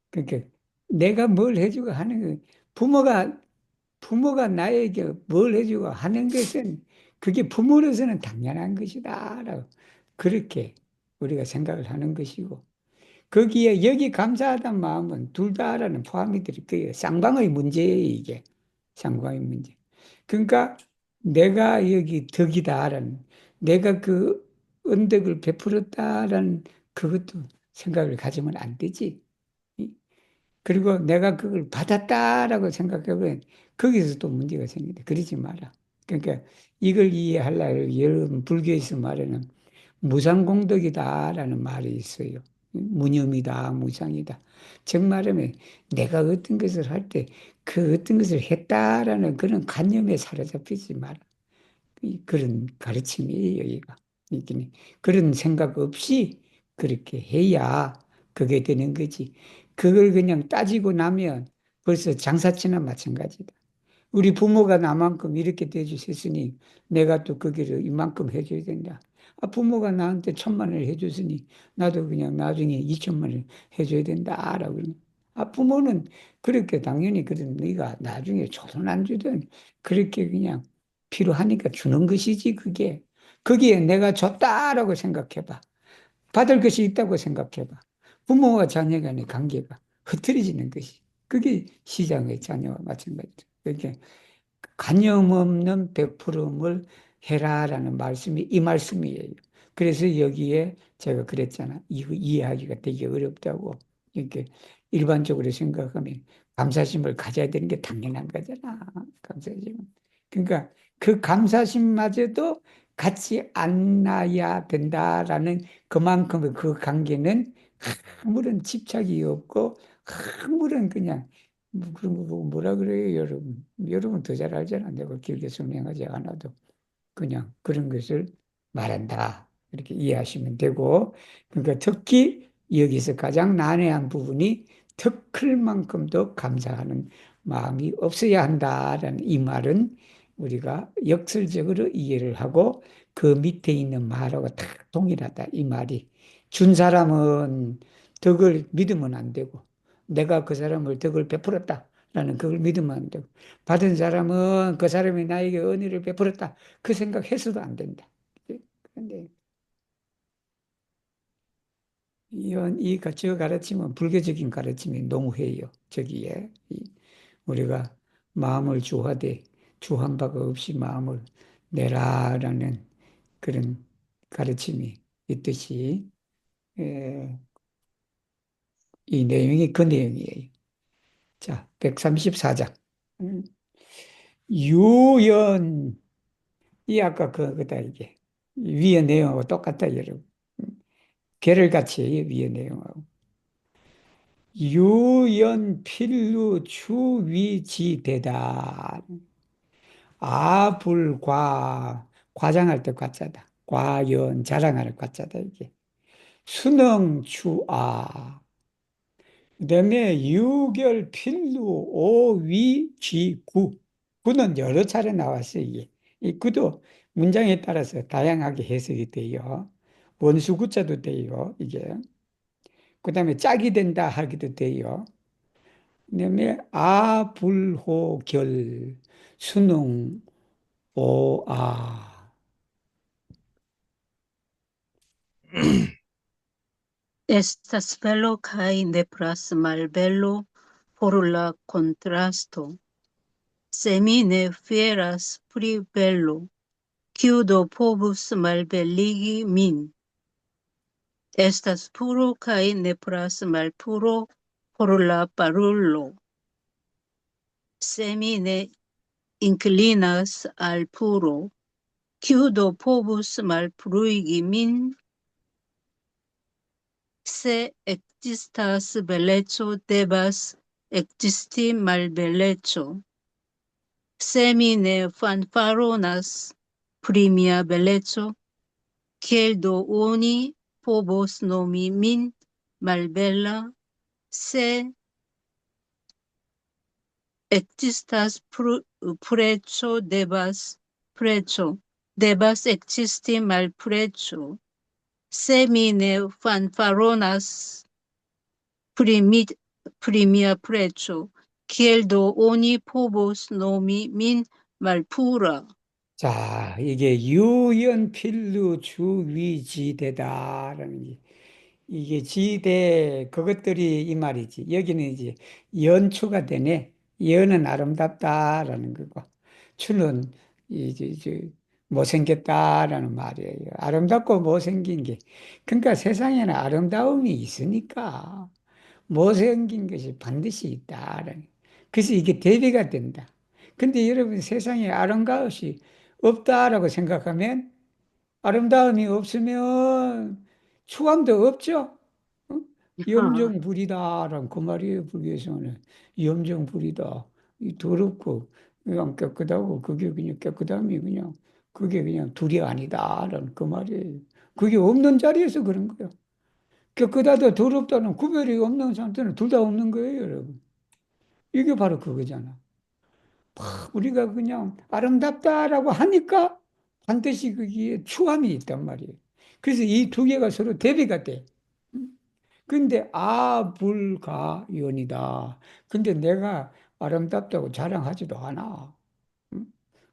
그러니까 내가 뭘 해주고 하는 거 부모가 나에게 뭘 해주고 하는 것은 그게 부모로서는 당연한 것이다라고 그렇게 우리가 생각을 하는 것이고 거기에 여기 감사하다는 마음은 둘 다라는 포함이 될 거예요. 쌍방의 문제예요, 이게. 쌍방의 문제. 그러니까 내가 여기 덕이다라는 내가 그 은덕을 베풀었다라는 그것도 생각을 가지면 안 되지. 그리고 내가 그걸 받았다라고 생각해보면 거기서 또 문제가 생긴다. 그러지 마라. 그러니까 이걸 이해하려면 여러분 불교에서 말하는 무상공덕이다라는 말이 있어요. 무념이다, 무상이다. 즉 말하면 내가 어떤 것을 할 때 그 어떤 것을 했다라는 그런 관념에 사로잡히지 마라. 그런 가르침이에요, 여기가. 이게 그런 생각 없이 그렇게 해야 그게 되는 거지. 그걸 그냥 따지고 나면 벌써 장사치나 마찬가지다. 우리 부모가 나만큼 이렇게 대해주셨으니 내가 또 거기를 이만큼 해줘야 된다. 아, 부모가 나한테 1,000만 원을 해줬으니 나도 그냥 나중에 2,000만 원을 해줘야 된다라고. 아, 부모는 그렇게 당연히 그런 네가 나중에 조선 안 주든 그렇게 그냥 필요하니까 주는 것이지 그게. 거기에 내가 줬다라고 생각해봐. 받을 것이 있다고 생각해봐. 부모와 자녀 간의 관계가 흐트러지는 것이. 그게 시장의 자녀와 마찬가지죠. 그러니까 관념 없는 베풀음을 해라라는 말씀이 이 말씀이에요. 그래서 여기에 제가 그랬잖아. 이거 이해하기가 되게 어렵다고. 이렇게 일반적으로 생각하면 감사심을 가져야 되는 게 당연한 거잖아. 감사심. 그러니까 그 감사심마저도 갖지 않아야 된다라는 그만큼의 그 관계는 아무런 집착이 없고 아무런 그냥 뭐 그런 거 보고 뭐라 그래요, 여러분. 여러분 더 잘 알잖아. 내가 길게 설명하지 않아도. 그냥 그런 것을 말한다. 이렇게 이해하시면 되고. 그러니까 특히 여기서 가장 난해한 부분이 더 클 만큼도 감사하는 마음이 없어야 한다라는 이 말은 우리가 역설적으로 이해를 하고 그 밑에 있는 말하고 다 동일하다. 이 말이. 준 사람은 덕을 믿으면 안 되고 내가 그 사람을 덕을 베풀었다. 라는 그걸 믿으면 안 되고 받은 사람은 그 사람이 나에게 은혜를 베풀었다. 그 생각해서도 안 된다. 그런데 저 가르침은 불교적인 가르침이 농후해요. 저기에 우리가 마음을 주하되 주한 바가 없이 마음을 내라라는 그런 가르침이 있듯이 에, 이 내용이 그 내용이에요. 자, 134장. 유연 이 아까 그거다 이게 위의 내용하고 똑같다 여러분. 개를 같이 해요 위의 내용하고. 유연필루 추위지대다. 아불과 과장할 때 과자다. 과연 자랑할 과자다 이게. 수능추아. 그다음에 유결필루 오위쥐구. 구는 여러 차례 나왔어요 이게. 이 구도 문장에 따라서 다양하게 해석이 돼요. 원수구자도 돼요 이게. 그다음에 짝이 된다 하기도 돼요. 그다음에 아불호결 수능 오아. Estas bello kaj nepras malbello por la kontrasto. Se mi ne fieras pri bello, kiu do povus malbelligi min? Estas puro kaj nepras malpuro por la parulo. Se mi ne inclinas al puro, kiu do povus malpruigi min? Se ekzistas beleco, devas ekzisti malbeleco. Se mi ne fanfaronas pri mia beleco, kiel do oni povos nomi min malbela? Se ekzistas preco, devas ekzisti malpreco. Se mi ne fanfaronas pri mia preco, kiel do oni povos nomi min malpura? 자, 이게 유연필루 주위지대다라는 게 이게 지대 그것들이 이 말이지. 여기는 이제 연추가 되네. 연은 아름답다라는 거고 추는 이제 못생겼다라는 말이에요. 아름답고 못생긴 게 그러니까 세상에는 아름다움이 있으니까 못생긴 것이 반드시 있다라는. 그래서 이게 대비가 된다. 근데 여러분 세상에 아름다운 것이 없다라고 생각하면 아름다움이 없으면 추함도 없죠. 어? 염정불이다라는 그 말이에요. 불교에서는 염정불이다. 이 더럽고 안 깨끗하고 그게 그냥 깨끗함이 그냥 그게 그냥 둘이 아니다라는 그 말이에요. 그게 없는 자리에서 그런 거예요. 깨끗하다 더럽다는 구별이 없는 상태는 둘 다 없는 거예요, 여러분. 이게 바로 그거잖아. 우리가 그냥 아름답다라고 하니까 반드시 거기에 추함이 있단 말이에요. 그래서 이 두 개가 서로 대비가 돼. 근데 아불가연이다. 근데 내가 아름답다고 자랑하지도 않아.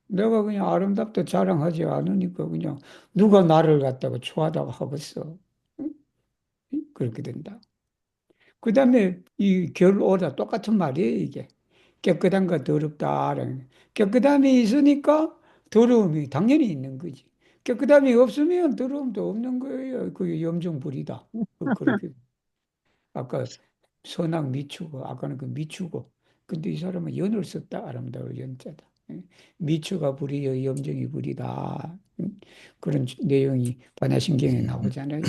내가 그냥 아름답다 자랑하지 않으니까 그냥 누가 나를 갖다가 추하다고 하겠어. 그렇게 된다. 그 다음에 이 결오다 똑같은 말이에요, 이게. 깨끗한 거 더럽다라는. 깨끗함이 있으니까 더러움이 당연히 있는 거지. 깨끗함이 없으면 더러움도 없는 거예요. 그게 염증불이다. 그렇게. 아까 선악 미추고, 아까는 그 미추고. 근데 이 사람은 연을 썼다. 아름다울 연자다. 예. 미추가 불이여 염증이 불이다. 그런 내용이 반야신경에 나오잖아요.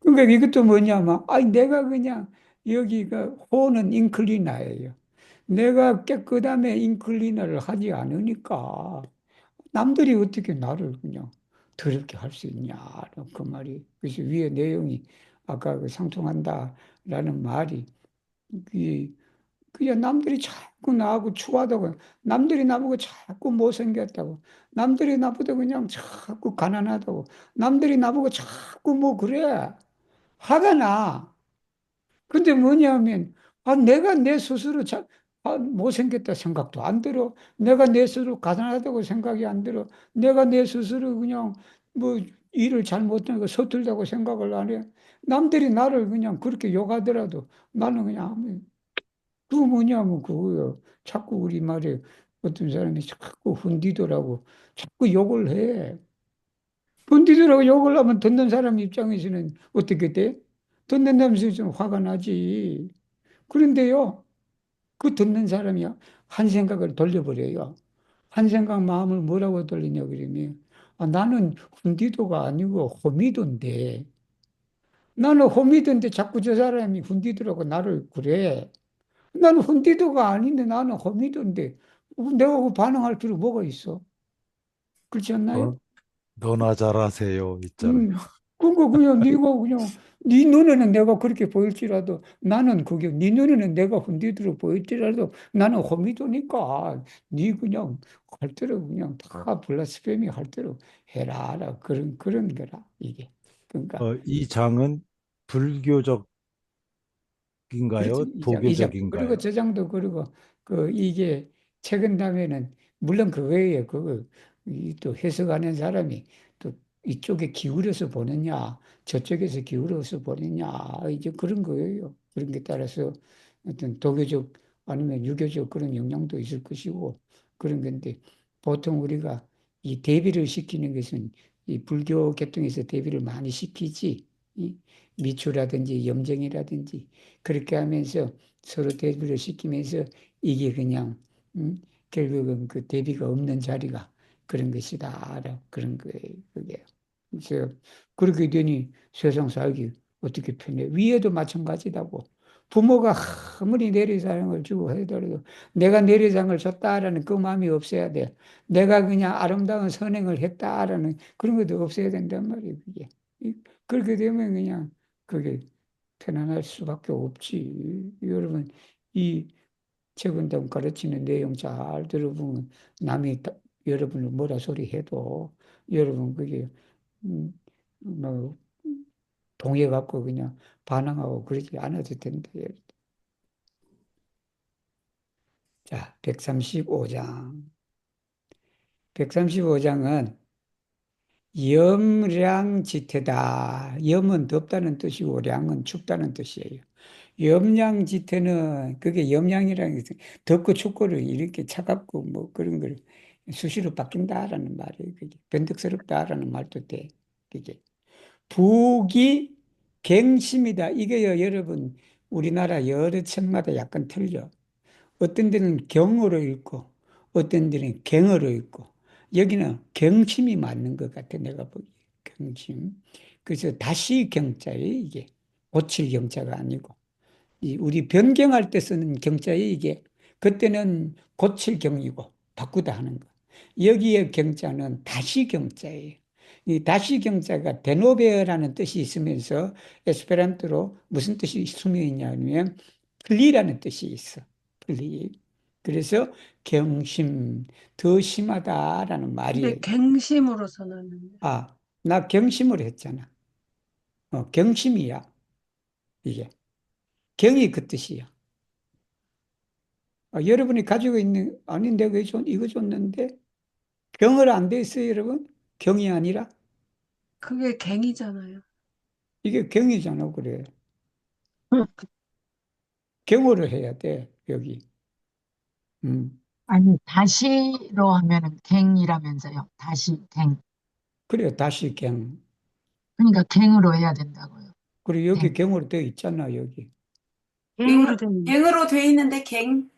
그러니까 이것도 뭐냐면, 내가 그냥 여기가 호는 인클리나예요. 내가 깨끗함에 인클리나를 하지 않으니까 남들이 어떻게 나를 그냥 더럽게 할 수 있냐. 그 말이. 그래서 위에 내용이 아까 그 상통한다라는 말이 이 그냥 남들이 자꾸 나하고 추하다고 남들이 나보고 자꾸 못생겼다고 남들이 나보다 그냥 자꾸 가난하다고 남들이 나보고 자꾸 뭐 그래. 화가 나. 근데 뭐냐면, 내가 내 스스로 못생겼다 생각도 안 들어. 내가 내 스스로 가난하다고 생각이 안 들어. 내가 내 스스로 그냥 뭐 일을 잘못한 거 서툴다고 생각을 안 해. 남들이 나를 그냥 그렇게 욕하더라도 나는 그냥 그거 뭐냐면 그거요. 자꾸 우리 말에 어떤 사람이 자꾸 훈디더라고. 자꾸 욕을 해. 본디들하고 욕을 하면 듣는 사람 입장에서는 어떻게 돼? 듣는 사람에서 좀 화가 나지. 그런데요, 그 듣는 사람이 한 생각을 돌려버려요. 한 생각 마음을 뭐라고 돌리냐 그러면, 나는 훈디도가 아니고 호미도인데, 나는 호미도인데 자꾸 저 사람이 훈디도라고 나를 그래. 나는 훈디도가 아닌데 나는 호미도인데, 내가 그 반응할 필요 뭐가 있어? 그렇지 않나요? 너, 너나 잘하세요 있잖아요. 음, 그러니까 그냥 네가 그냥 네 눈에는 내가 그렇게 보일지라도 나는 그게 네 눈에는 내가 훈디들어 보일지라도 나는 호미도니까 네 그냥 할 대로 그냥 다 블라스페미 할 대로 해라 그런 거라 이게 그러니까 이 장은 불교적 그렇죠. 이적인가요? 이자. 그리고 도교적인가요? 저장도 그리고 이게 최근 다음에는 물론 그거예요. 또 해석하는 사람이 또 이쪽에 기울여서 보느냐, 저쪽에서 기울여서 보느냐, 이제 그런 거예요. 그런 게 따라서 어떤 도교적 아니면 유교적 그런 영향도 있을 것이고 그런 건데 보통 우리가 이 대비를 시키는 것은 이 불교 계통에서 대비를 많이 시키지. 이 미추라든지 염정이라든지 그렇게 하면서 서로 대비를 시키면서 이게 그냥 결국은 그 대비가 없는 자리가 그런 것이다. 그런 거예요. 그게. 그래서 그렇게 되니 세상 살기 어떻게 편해. 위에도 마찬가지다고. 부모가 아무리 내리사랑을 주고 하더라도 내가 내리사랑을 줬다라는 그 마음이 없어야 돼. 내가 그냥 아름다운 선행을 했다라는 그런 것도 없어야 된단 말이에요. 그게. 그렇게 되면 그냥 그게 편안할 수밖에 없지. 여러분, 이 최근담 가르치는 내용 잘 들어보면 남이 여러분을 뭐라 소리 해도 여러분 그게 뭐 동의해갖고 그냥 반항하고 그러지 않아도 된다. 자, 135장. 135장은 염량지태다. 염은 덥다는 뜻이고 량은 춥다는 뜻이에요. 염량지태는 그게 염량이라는 게 덥고 춥고를 이렇게 차갑고 뭐 그런 걸 수시로 바뀐다라는 말이에요. 그게 변덕스럽다라는 말도 돼. 그게 북이 갱심이다. 이게요, 여러분 우리나라 여러 책마다 약간 틀려. 어떤 데는 경어로 읽고 어떤 데는 갱어로 읽고 여기는 경심이 맞는 것 같아 내가 보기에 경심. 그래서 다시 경자예요 이게 고칠 경자가 아니고 우리 변경할 때 쓰는 경자예요 이게 그때는 고칠 경이고 바꾸다 하는 거. 여기에 경자는 다시 경자예요. 이 다시 경자가 데노베어라는 뜻이 있으면서 에스페란토로 무슨 뜻이 숨어 있냐면 플리라는 뜻이 있어. 플리. 그래서 경심, 더 심하다라는 근데 말이에요. 갱심으로 써놨는데. 아, 나 경심으로 했잖아. 경심이야, 이게. 경이 그 뜻이야. 여러분이 가지고 있는, 아니, 내가 이거 줬는데, 경을 안 돼 있어요, 여러분? 경이 아니라? 그게 갱이잖아요. 이게 경이잖아, 그래. 경어를 해야 돼, 여기. 음. 아니, 다시로 하면은 갱이라면서요. 다시 갱. 그래, 다시 경. 그러니까 갱으로 해야 된다고요. 그리고 여기 갱. 경어로 되어 있잖아, 여기. 갱으로 된 갱으로 돼 있는데 갱,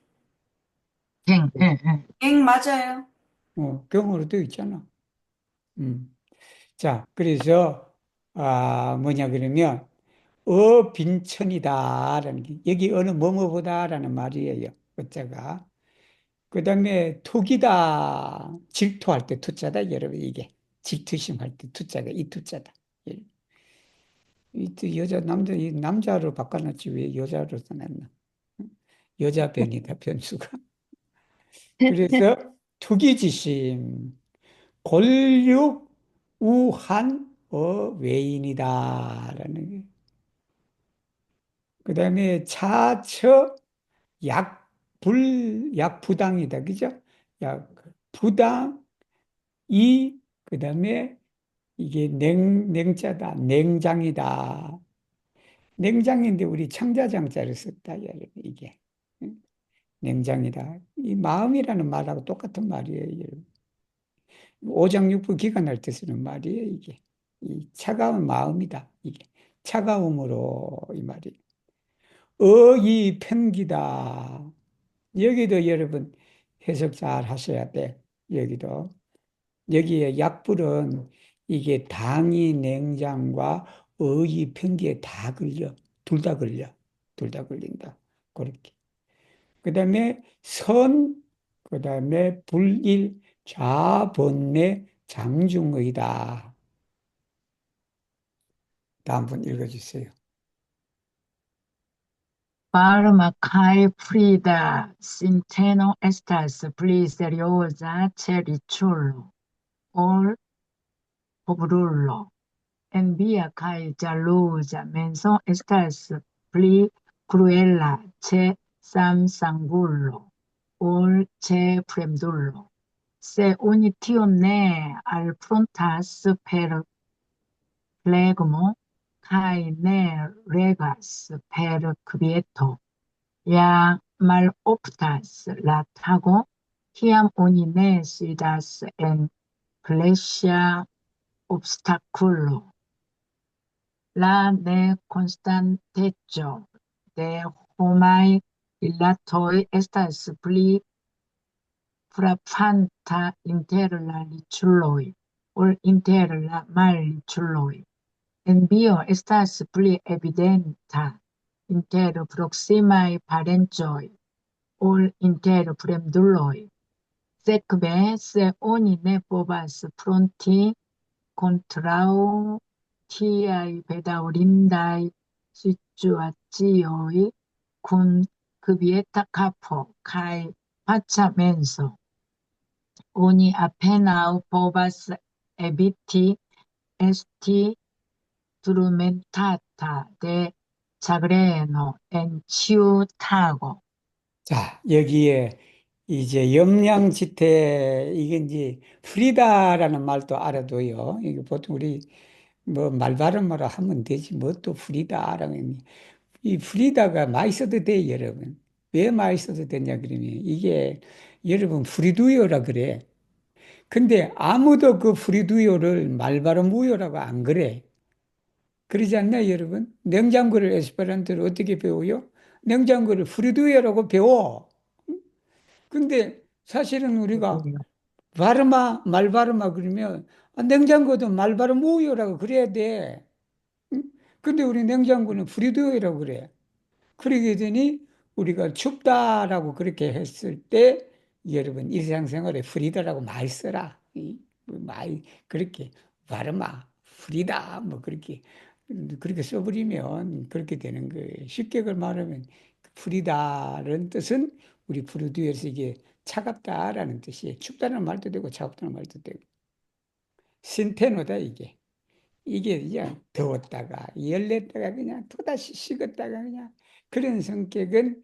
갱. 예, 예. 갱 맞아요. 경어로 되어 있잖아. 자, 그래서, 뭐냐, 그러면, 빈천이다라는 게, 여기 어느 뭐뭐보다라는 말이에요. 어자가. 그 다음에 투기다. 질투할 때 투자다, 여러분, 이게. 질투심 할 때 투자가 이 투자다. 예. 이 남자로 바꿔놨지, 왜 여자로 써놨나? 여자 변이다, 변수가. 그래서 투기지심, 권력, 우한, 외인이다라는 게. 그 다음에 차처, 약부당이다. 그죠? 부당, 그 다음에 이게 냉자다. 냉장이다. 냉장인데 우리 창자장자를 썼다. 여러분, 이게. 응? 냉장이다. 이 마음이라는 말하고 똑같은 말이에요. 여러분. 오장육부 기관할 때 쓰는 말이에요. 이게. 이 차가운 마음이다. 이게. 차가움으로 이 말이. 어이 편기다. 여기도 여러분 해석 잘 하셔야 돼. 여기도. 여기에 약불은 이게 당이 냉장과 어이 편기에 다 걸려. 둘 다 걸려. 둘 다 걸린다. 그렇게. 그 다음에 그 다음에 불일, 좌번내, 장중의다. 다음 분 읽어주세요. Palma cae Frida, Centeno estas pli serioza ĉe riĉulo, ol pobrulo. Envia kaj ĵaluza menso estas pli cruella c'è Samsangulo, ol c'è Fremdullo. Se ogni tione al frontas per flegmo, cae ne regas per quieto. Ja maloptas la tago, kiam oni ne sidas en plesia obstaculo. La nekonstanteco de homaj rilatoj estas pli frapanta inter la riĉuloj ol inter la malriĉuloj. Envio estas pli evidenta inter proksimaj parencoj ol inter fremduloj. Sekve, se oni ne povas fronti kontraŭ tiaj bedaŭrindaj situacioj kun kvieta kapo kaj paca menso, oni apenaŭ povas eviti esti turmentata de ĉagreno en ĉiu tago. 자, 여기에 이제 영양지태, 이게 이제 프리다라는 말도 알아둬요. 이게 보통 우리 뭐 말발음으로 하면 되지. 뭐 또 프리다라는. 이 프리다가 많이 써도 돼, 여러분. 왜 많이 써도 되냐, 그러면. 이게 여러분 프리두요라 그래. 근데 아무도 그 프리두요를 말발음 우요라고 안 그래. 그러지 않나요, 여러분? 냉장고를 에스페란토로 어떻게 배워요? 냉장고를 프리두요라고 배워. 근데 사실은 우리가 발음아, 말발음아 그러면 냉장고도 말발음 우요라고 그래야 돼. 응? 근데 우리 냉장고는 프리두요라고 그래. 그러게 되니 우리가 춥다라고 그렇게 했을 때 여러분 일상생활에 프리다라고 많이 써라. 뭐 많이 그렇게 발음아, 프리다 뭐 그렇게 써버리면 그렇게 되는 거예요. 쉽게 그걸 말하면 프리다라는 뜻은 우리 프루두에서 이게 차갑다라는 뜻이에요. 춥다는 말도 되고 차갑다는 말도 되고. 신테노다 이게. 이게 그냥 더웠다가 열냈다가 그냥 또다시 식었다가 그냥 그런 성격은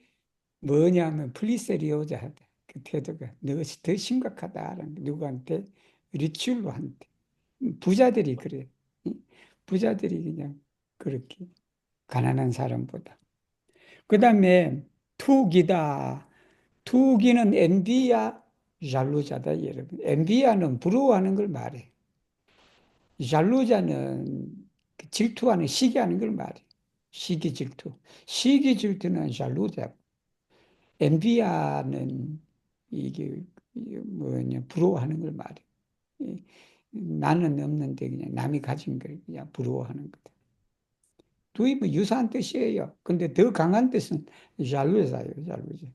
뭐냐면 플리세리오자하다. 그 태도가 더 심각하다라는 거. 누구한테? 리출로한테. 부자들이 그래. 부자들이 그냥 그렇게 가난한 사람보다. 그 다음에 투기다. 투기는 엔비야, 잘루자다 여러분. 엔비야는 부러워하는 걸 말해. 잘루자는 질투하는, 시기하는 걸 말해. 시기 질투. 시기 질투는 잘루자. 엔비아는 이게 뭐냐, 부러워하는 걸 말해. 나는 없는데 그냥 남이 가진 걸 그냥 부러워하는 거다. 둘이 뭐 유사한 뜻이에요. 근데 더 강한 뜻은 잘루자예요, 잘루자.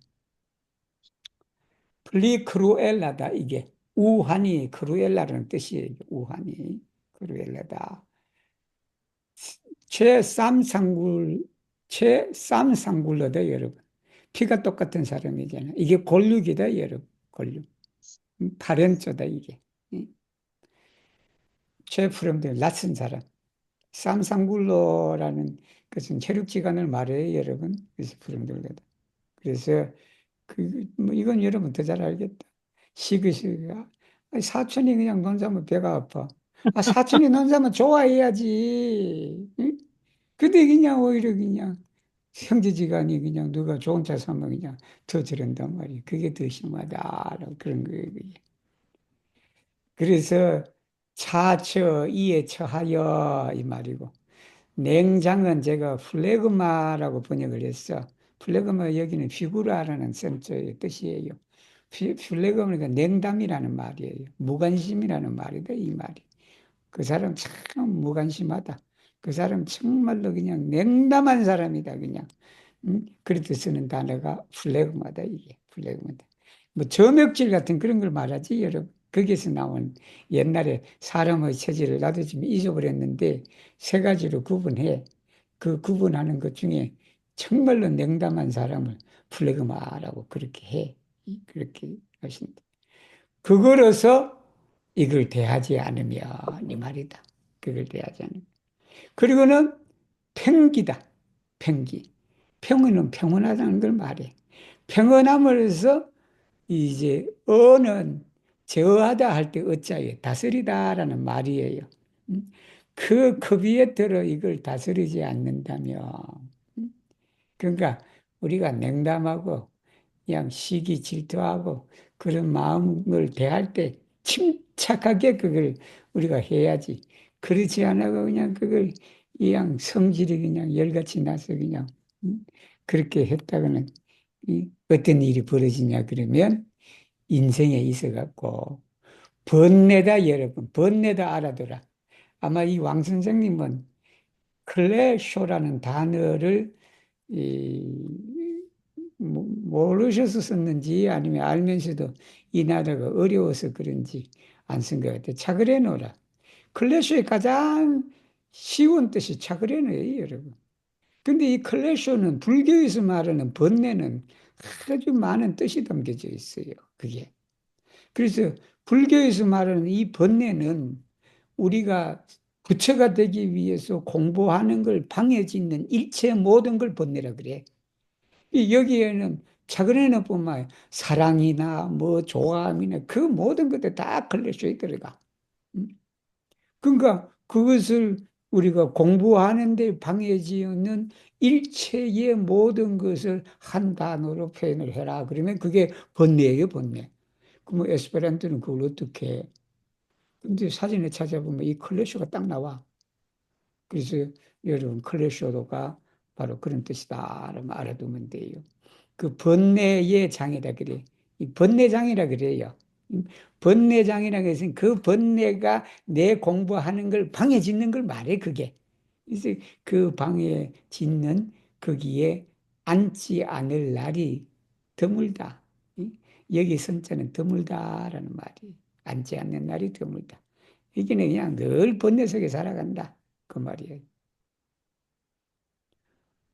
플리크루엘라다, 이게. 우하니, 크루엘라라는 뜻이에요. 우하니, 크루엘라다. 최쌈상굴러다, 여러분. 피가 똑같은 사람이잖아. 이게 골육이다, 여러분. 골육. 파렌조다, 이게. 최프롬들, 낯선 사람. 쌈상굴러라는 것은 혈육지간을 말해요, 여러분. 그래서 프롬들다. 그래서, 뭐, 이건 여러분 더 잘 알겠다. 시그시가. 사촌이 그냥 논 사면 배가 아파. 사촌이 논 사면 좋아해야지. 응? 근데 그냥 오히려 그냥 형제지간이 그냥 누가 좋은 차 사면 그냥 더 저런단 말이에요. 그게 더 심하다. 그런 거예요. 그게. 그래서 차처 이에 처하여 이 말이고, 냉장은 제가 플레그마라고 번역을 했어. 플레그마 여기는 피구라라는 센서의 뜻이에요. 플레그마가 냉담이라는 말이에요. 무관심이라는 말이다, 이 말이. 그 사람 참 무관심하다. 그 사람 정말로 그냥 냉담한 사람이다, 그냥. 그렇게 쓰는 단어가 플레그마다, 이게. 플레그마다. 뭐 점역질 같은 그런 걸 말하지, 여러분. 거기에서 나온 옛날에 사람의 체질을 나도 지금 잊어버렸는데 세 가지로 구분해. 그 구분하는 것 중에 정말로 냉담한 사람을 플레그마라고 그렇게 해. 그렇게 하신다. 그거로서 이걸 대하지 않으면 이 말이다. 그걸 대하지 않으면. 그리고는 팽기다. 팽기. 평온은 평온하다는 걸 말해. 평온함으로써 이제 어는 제어하다 할 때 어자에 다스리다라는 말이에요. 그 급위에 들어 이걸 다스리지 않는다면, 그러니까 우리가 냉담하고 그냥 시기 질투하고 그런 마음을 대할 때 침착하게 그걸 우리가 해야지. 그렇지 않아도 그냥 그걸 그냥 성질이 그냥 열같이 나서 그냥 그렇게 했다가는 어떤 일이 벌어지냐 그러면 인생에 있어갖고 번뇌다 여러분 번뇌다 알아둬라. 아마 이 왕 선생님은 클래쇼라는 단어를 모르셔서 썼는지 아니면 알면서도 이 나라가 어려워서 그런지 안 쓴 것 같아요. 차그레 노라. 클래쇼의 가장 쉬운 뜻이 차그레노예요, 여러분. 근데 이 클래쇼는 불교에서 말하는 번뇌는 아주 많은 뜻이 담겨져 있어요. 그게. 그래서 불교에서 말하는 이 번뇌는 우리가 부처가 되기 위해서 공부하는 걸 방해짓는 일체 모든 걸 번뇌라 그래. 여기에는 차근에는 뿐만 아니라 사랑이나 뭐 좋아함이나 그 모든 것들 다 클래쇼에 들어가. 음? 그러니까 그것을 우리가 공부하는 데 방해지는 일체의 모든 것을 한 단어로 표현을 해라. 그러면 그게 번뇌예요, 번뇌. 그럼 에스페란토는 그걸 어떻게 해? 근데 사진을 찾아보면 이 클래쇼가 딱 나와. 그래서 여러분 클래쇼도가 바로 그런 뜻이다. 라고 알아두면 돼요. 그 번뇌의 장이라 그래. 이 번뇌장이라 그래요. 번뇌장이라는 것은 그 번뇌가 내 공부하는 걸 방해 짓는 걸 말해, 그게. 그래서 그 방해 짓는 거기에 앉지 않을 날이 드물다. 여기 선자는 드물다라는 말이 앉지 않는 날이 드물다. 이게는 그냥 늘 번뇌 속에 살아간다. 그 말이에요.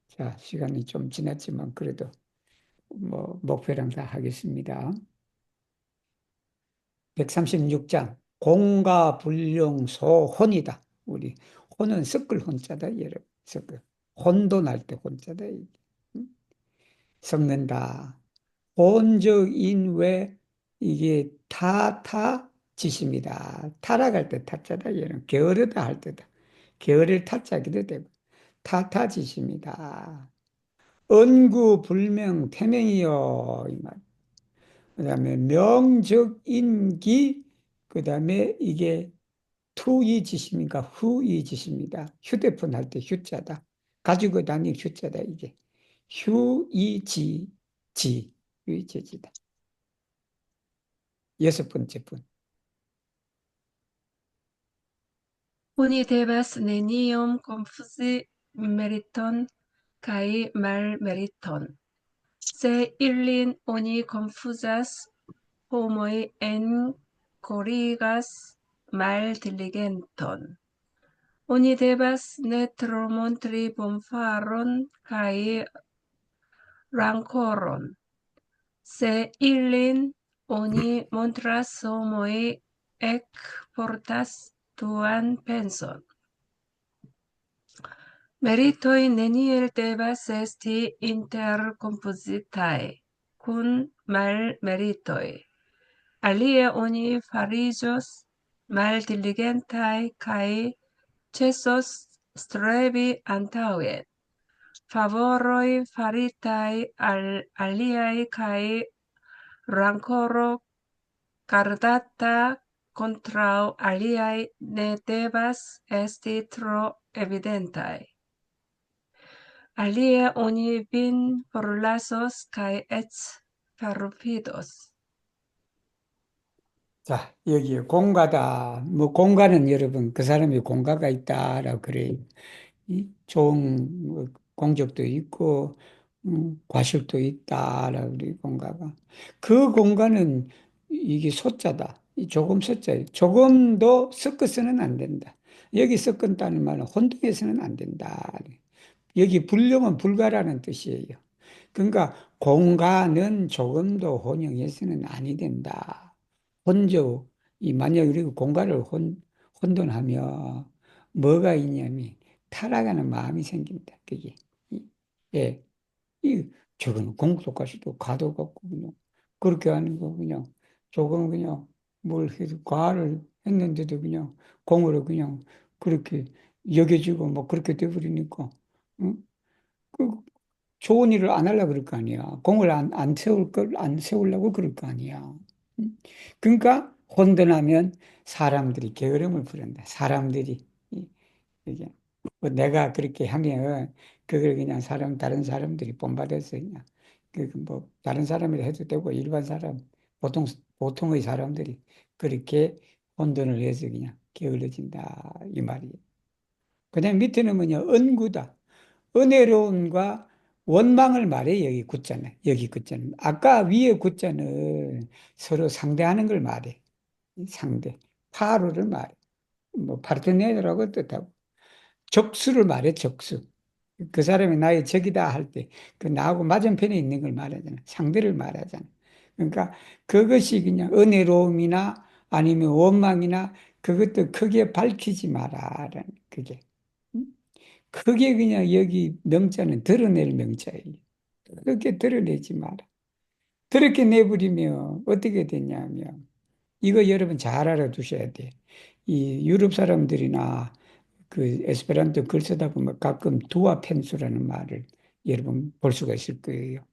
자, 시간이 좀 지났지만 그래도 뭐 목표랑 다 하겠습니다. 136장 공가 불용 소혼이다. 우리 혼은 섞을 혼자다. 여러분 섞을 혼돈할 때 혼자다. 섞는다. 본적인 외 이게 타타 짓입니다. 타락할 때 타자다. 여러분 게으르다 할 때다. 게으를 타자기도 되고 타타 짓입니다. 언구 불명 태명이요. 이 말. 그다음에 명적인기 그다음에 이게 투이 짓입니까? 후이 짓입니다. 휴대폰 할 때 휴자다. 가지고 다닐 휴자다 이게. 휴이지 지 유이지다. 여섯 번째 분. Oni devas neniom konfuzi meriton kaj malmeriton. Se ilin oni konfuzas, homoj enkorigas maldiligenton. Oni devas ne tro montri bonfaron kaj rankoron. Se ilin oni montras, homoj ekportas tuan penson. Meritoj neniel devas esti interkompozitaj kun malmeritoj. Alie oni fariĝos maldiligentaj kaj ĉesos strebi antaŭen. Favoroj faritaj al aliaj kaj rankoro gardata kontraŭ aliaj ne devas esti tro evidentaj. Alie oni vin forlasos kaj eĉ perfidos. 자, 여기에 공가다. 뭐 공가는 여러분 그 사람이 공가가 있다라고 그래요. 이 좋은 뭐 공적도 있고 과실도 있다라고 그래 공가가. 그 공가는 이게 소자다. 이 조금 소자예요. 조금도 섞어서는 안 된다. 여기 섞었다는 말은 혼동해서는 안 된다. 여기 불령은 불가라는 뜻이에요. 그러니까 공가는 조금도 혼용해서는 아니 된다. 혼조, 이 만약 우리가 공가를 혼돈하면 뭐가 있냐면 타락하는 마음이 생긴다. 그게. 예. 저거는 공속가시도 가도 같고, 그냥, 그렇게 하는 거, 그냥, 조금 그냥, 뭘 해도 과를 했는데도 그냥, 공으로 그냥, 그렇게 여겨지고, 뭐, 그렇게 돼버리니까, 응? 그, 좋은 일을 안 하려고 그럴 거 아니야. 공을 안 세우려고 그럴 거 아니야. 응? 그러니까, 혼돈하면 사람들이 게으름을 부른다. 사람들이. 이게 뭐 내가 그렇게 하면 그걸 그냥 다른 사람들이 본받아서 그냥 그뭐 다른 사람이 해도 되고 일반 사람 보통의 사람들이 그렇게 혼돈을 해서 그냥 게을러진다 이 말이에요. 그냥 밑에는 뭐냐 은구다. 은혜로움과 원망을 말해 여기 굳자는 여기 굳자는 아까 위에 굳자는 서로 상대하는 걸 말해 상대 파로를 말해 뭐 파르테노라고 뜻하고 적수를 말해, 적수. 그 사람이 나의 적이다 할 때, 그 나하고 맞은편에 있는 걸 말하잖아. 상대를 말하잖아. 그러니까 그것이 그냥 은혜로움이나 아니면 원망이나 그것도 크게 밝히지 마라라는 그게. 음? 크게 그냥 여기 명자는 드러낼 명자예요. 그렇게 드러내지 마라. 그렇게 내버리면 어떻게 되냐면, 이거 여러분 잘 알아두셔야 돼. 이 유럽 사람들이나 그 에스페란토 글 쓰다 보면 가끔 두아 펜수라는 말을 여러분 볼 수가 있을 거예요.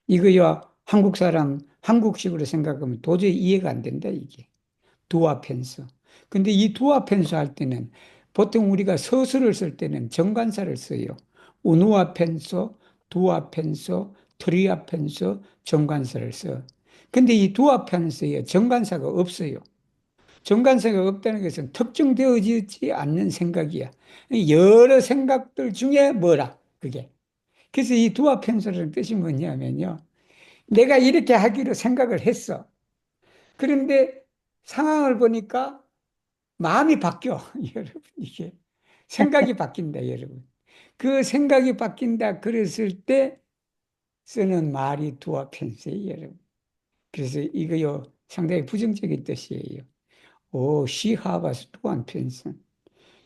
이거야 한국 사람 한국식으로 생각하면 도저히 이해가 안 된다 이게. 두아 펜수. 근데 이 두아 펜수 할 때는 보통 우리가 서술을 쓸 때는 정관사를 써요. 우누아 펜수, 두아 펜수, 트리아 펜수, 정관사를 써. 근데 이 두아 펜수에 정관사가 없어요. 정관사가 없다는 것은 특정되어지지 않는 생각이야. 여러 생각들 중에 뭐라, 그게. 그래서 이 두합편수라는 뜻이 뭐냐면요. 내가 이렇게 하기로 생각을 했어. 그런데 상황을 보니까 마음이 바뀌어, 여러분. 이게 생각이 바뀐다, 여러분. 그 생각이 바뀐다 그랬을 때 쓰는 말이 두합편수예요, 여러분. 그래서 이거요 상당히 부정적인 뜻이에요. 오, she has 두한 편수.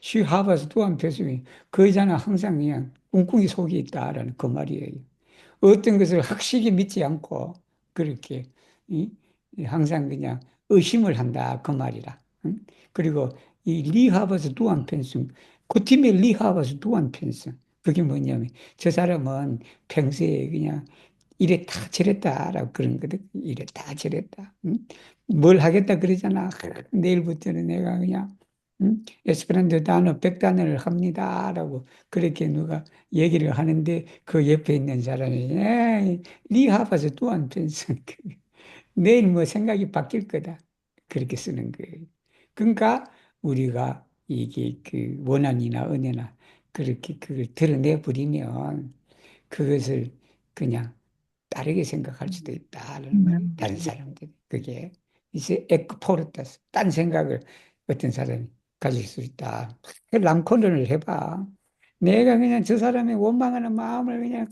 she has 두한 편수. 그 여자는 항상 그냥 꿍꿍이 속에 있다라는 그 말이에요. 어떤 것을 확실히 믿지 않고 그렇게 이, 항상 그냥 의심을 한다 그 말이라. 응? 그리고 이 리하버스 두한 편승 그 팀의 리하버스 두한 편승 그게 뭐냐면 저 사람은 평소에 그냥 이랬다 저랬다라고 그런 거든 이랬다 저랬다 응? 뭘 하겠다 그러잖아 내일부터는 내가 그냥 응? 에스페란토 단어 100단어를 합니다라고 그렇게 누가 얘기를 하는데 그 옆에 있는 사람이 에이, 리하바서 또한 펜슨 내일 뭐 생각이 바뀔 거다 그렇게 쓰는 거예요. 그러니까 우리가 이게 그 원한이나 은혜나 그렇게 그걸 드러내 버리면 그것을 그냥 다르게 생각할 수도 있다는 말이에요. 다른 사람들이 그게 이제 에크포르타스 딴 생각을 어떤 사람이 가질 수 있다. 람코론을 해봐. 내가 그냥 저 사람의 원망하는 마음을 그냥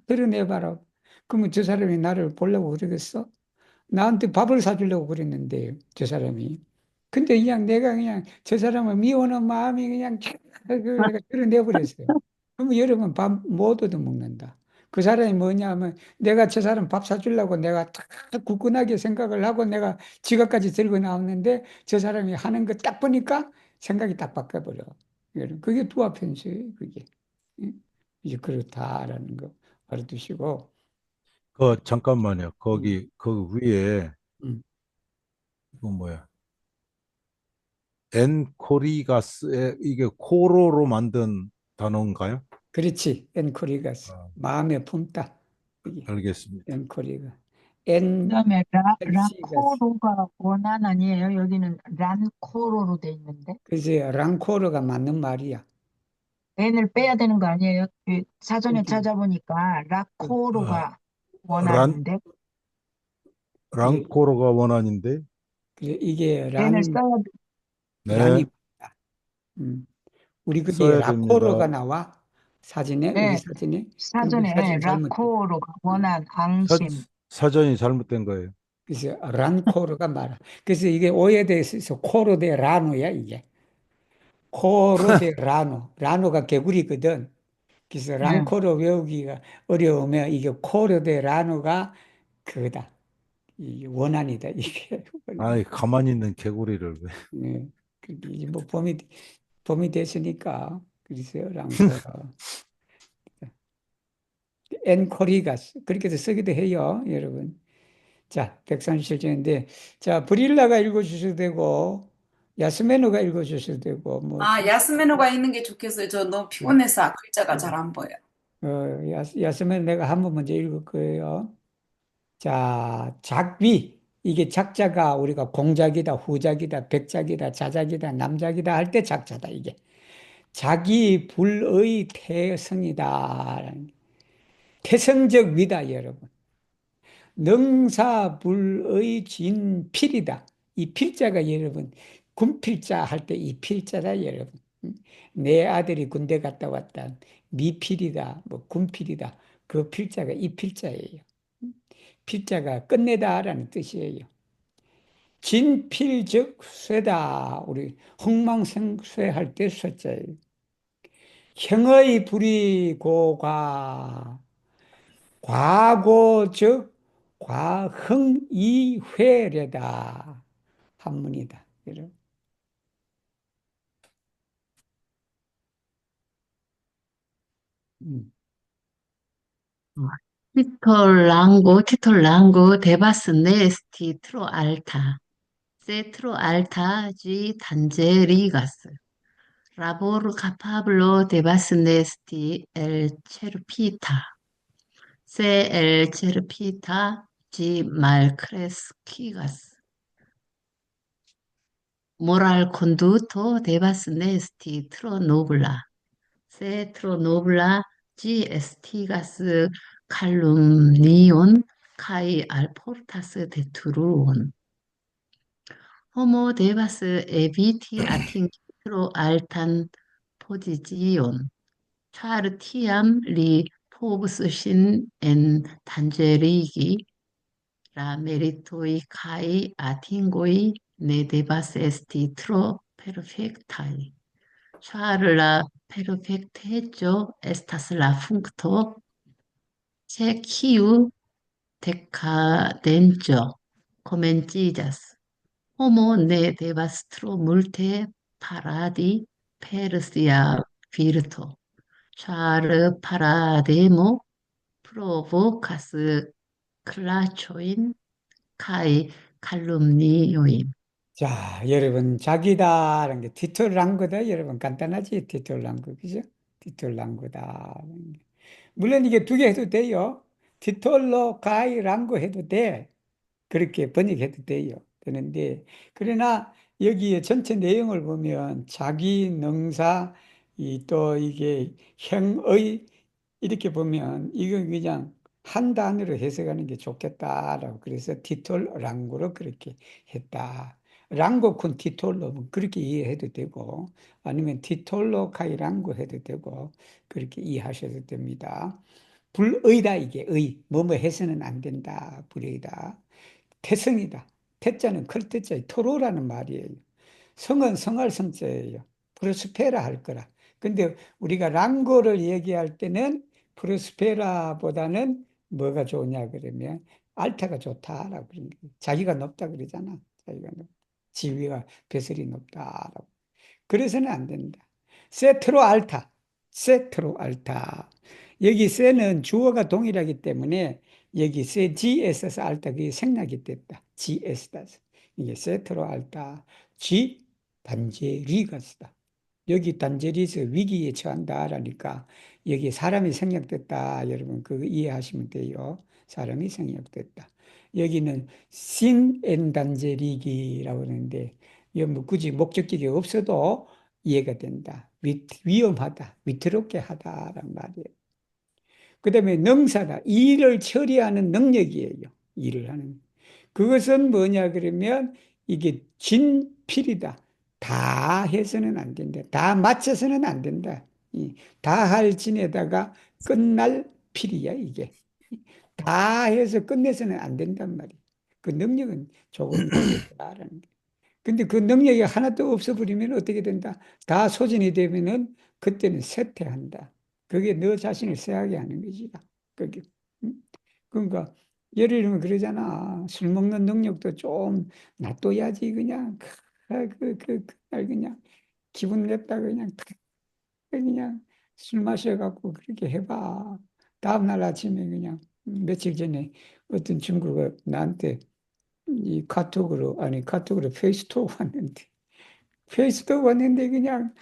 드러내봐라. 그러면 저 사람이 나를 보려고 그러겠어? 나한테 밥을 사주려고 그랬는데, 저 사람이. 근데 그냥 내가 그냥 저 사람을 미워하는 마음이 그냥 내가 드러내버렸어요. 그러면 여러분 밥 못 얻어먹는다. 그 사람이 뭐냐면 내가 저 사람 밥 사주려고 내가 탁 굳건하게 생각을 하고 내가 지갑까지 들고 나왔는데 저 사람이 하는 거 딱 보니까 생각이 딱 바뀌어버려. 그게 두합편수예요, 그게. 응? 이제 그렇다라는 거 알아두시고. 잠깐만요. 음, 그 위에, 음. 이거 뭐야? 엔코리가스에, 이게 코로로 만든 단어인가요? 그렇지. 엔코리가스. 아, 마음에 품다. 이게 알겠습니다. 엔코리가. 그다음에 엔헬시가스. 라코로가 원한 아니에요? 여기는 란코로로 돼 있는데. 그래서 랑코르가 맞는 말이야. N을 빼야 되는 거 아니에요? 그 사전에 그렇게. 찾아보니까 아, 라코로가 란, 원한인데 그래, 랑코로가 원한인데, 그래, 이게 N을 써야 돼. 란이, 네, 음. 우리 그게 써야 됩니다. 라코르가 나와. 사진에, 우리 네, 사진에. 그럼 그 사전에 사진 잘못돼. 라코로가 음. 원한 사, 앙심. 사전이 잘못된 거예요. 그래서 란코르가 말아. 그래서 이게 오해돼 있어서 코르 대 라노야, 이게. 코르 대 라노. 라노가 개구리거든. 그래서 네. 랑코르 외우기가 어려우면 이게 코르 대 라누가 그거다. 이 원한이다. 이게. 아이, 가만히 있는 개구리를 왜. 네. 이제 뭐 봄이 됐으니까 그래서 랑코르. 엔코리가스 그렇게도 쓰기도 해요, 여러분. 자, 137쪽인데, 자, 브릴라가 읽어주셔도 되고, 야스메노가 읽어주셔도 되고, 뭐, 아, 야스메노가 있는 게 좋겠어요. 저 너무 네. 피곤해서 글자가 잘 안 보여. 야스메노 내가 한번 먼저 읽을 거예요. 자, 작비. 이게 작자가 우리가 공작이다, 후작이다, 백작이다, 자작이다, 남작이다 할 때 작자다, 이게. 자기 불의 태성이다. 태성적 위다, 여러분. 능사불의 진필이다. 이 필자가 여러분, 군필자 할 때 이 필자다, 여러분. 내 아들이 군대 갔다 왔다. 미필이다, 뭐 군필이다. 그 필자가 이 필자예요. 필자가 끝내다라는 뜻이에요. 진필 즉 쇠다. 우리 흥망생쇠 할 때 쇠자예요. 형의 불이 고과. 과고 즉 과흥이회래다. 한문이다. 여러분. 음. Titolo Lango devas nesti tro alta. Se tro alta ĝi tangerigas. Laboro kapablo devas nesti elĉerpita. Se elĉerpita ĝi malkreskigas. Moralkonduto devas nesti tro nobla. Se tro nobla ĝi estigas calumnion kaj alportas detruon. Homo devas eviti atingi tro altan pozicion, ĉar tiam li povus ŝin endanĝerigi. La meritoj kaj atingoj ne devas esti tro perfektaj. Ĉar la perfekteco estas la funkto, ĉe kiu dekadenco komenciĝas. Homo ne devas tro multe paradi per sia virto, ĉar parademo provokas klaĉojn kaj kalumniojn. 자, 여러분, 자기다라는 게 티톨랑구다. 여러분, 간단하지? 티톨랑구, 그죠? 티톨랑구다. 물론 이게 두 개 해도 돼요. 티톨로 가이랑구 해도 돼. 그렇게 번역해도 돼요. 되는데, 그러나 여기에 전체 내용을 보면 자기 능사, 또 이게 형의, 이렇게 보면 이건 그냥 한 단어로 해석하는 게 좋겠다라고. 그래서 티톨 랑구로 그렇게 했다. 랑고 쿤 티톨로 뭐 그렇게 이해해도 되고, 아니면 티톨로 카이 랑고 해도 되고, 그렇게 이해하셔도 됩니다. 불의다, 이게 의. 뭐뭐 해서는 안 된다. 불의다. 태성이다. 태자는 클때자의 토로라는 말이에요. 성은 성할 성자예요. 프로스페라 할 거라. 근데 우리가 랑고를 얘기할 때는 프로스페라보다는 뭐가 좋으냐 그러면 알타가 좋다라고 그러는 거예요. 자기가 높다 그러잖아. 자기가 높다. 지위가 벼슬이 높다라고. 그래서는 안 된다. 세트로 알타. 세트로 알타. 여기 세는 주어가 동일하기 때문에 여기 세 GS에서 알타 그게 생략이 됐다. GS다. 이게 세트로 알타. G 단제리가 쓰다. 여기 단제리에서 위기에 처한다라니까 여기 사람이 생략됐다. 여러분 그거 이해하시면 돼요. 사람이 생략됐다. 여기는 신엔 단제리기라고 하는데 이거 뭐 굳이 목적격이 없어도 이해가 된다. 위험하다. 위태롭게 하다란 말이에요. 그 다음에 능사다. 일을 처리하는 능력이에요. 일을 하는. 그것은 뭐냐 그러면 이게 진필이다. 다 해서는 안 된다. 다 맞춰서는 안 된다. 다 할 진에다가 끝날 필이야, 이게. 다 해서 끝내서는 안 된단 말이야. 그 능력은 조금 있어라는 게. 근데 그 능력이 하나도 없어버리면 어떻게 된다? 다 소진이 되면은 그때는 쇠퇴한다. 그게 너 자신을 쇠하게 하는 것이다. 그게. 음? 그러니까 예를 들면 그러잖아. 술 먹는 능력도 좀 놔둬야지 그냥 그날 그냥 기분 냈다 그냥 술 마셔갖고 그렇게 해봐. 다음날 아침에 그냥 며칠 전에 어떤 친구가 나한테 이 카톡으로 페이스톡 왔는데 페이스톡 왔는데 그냥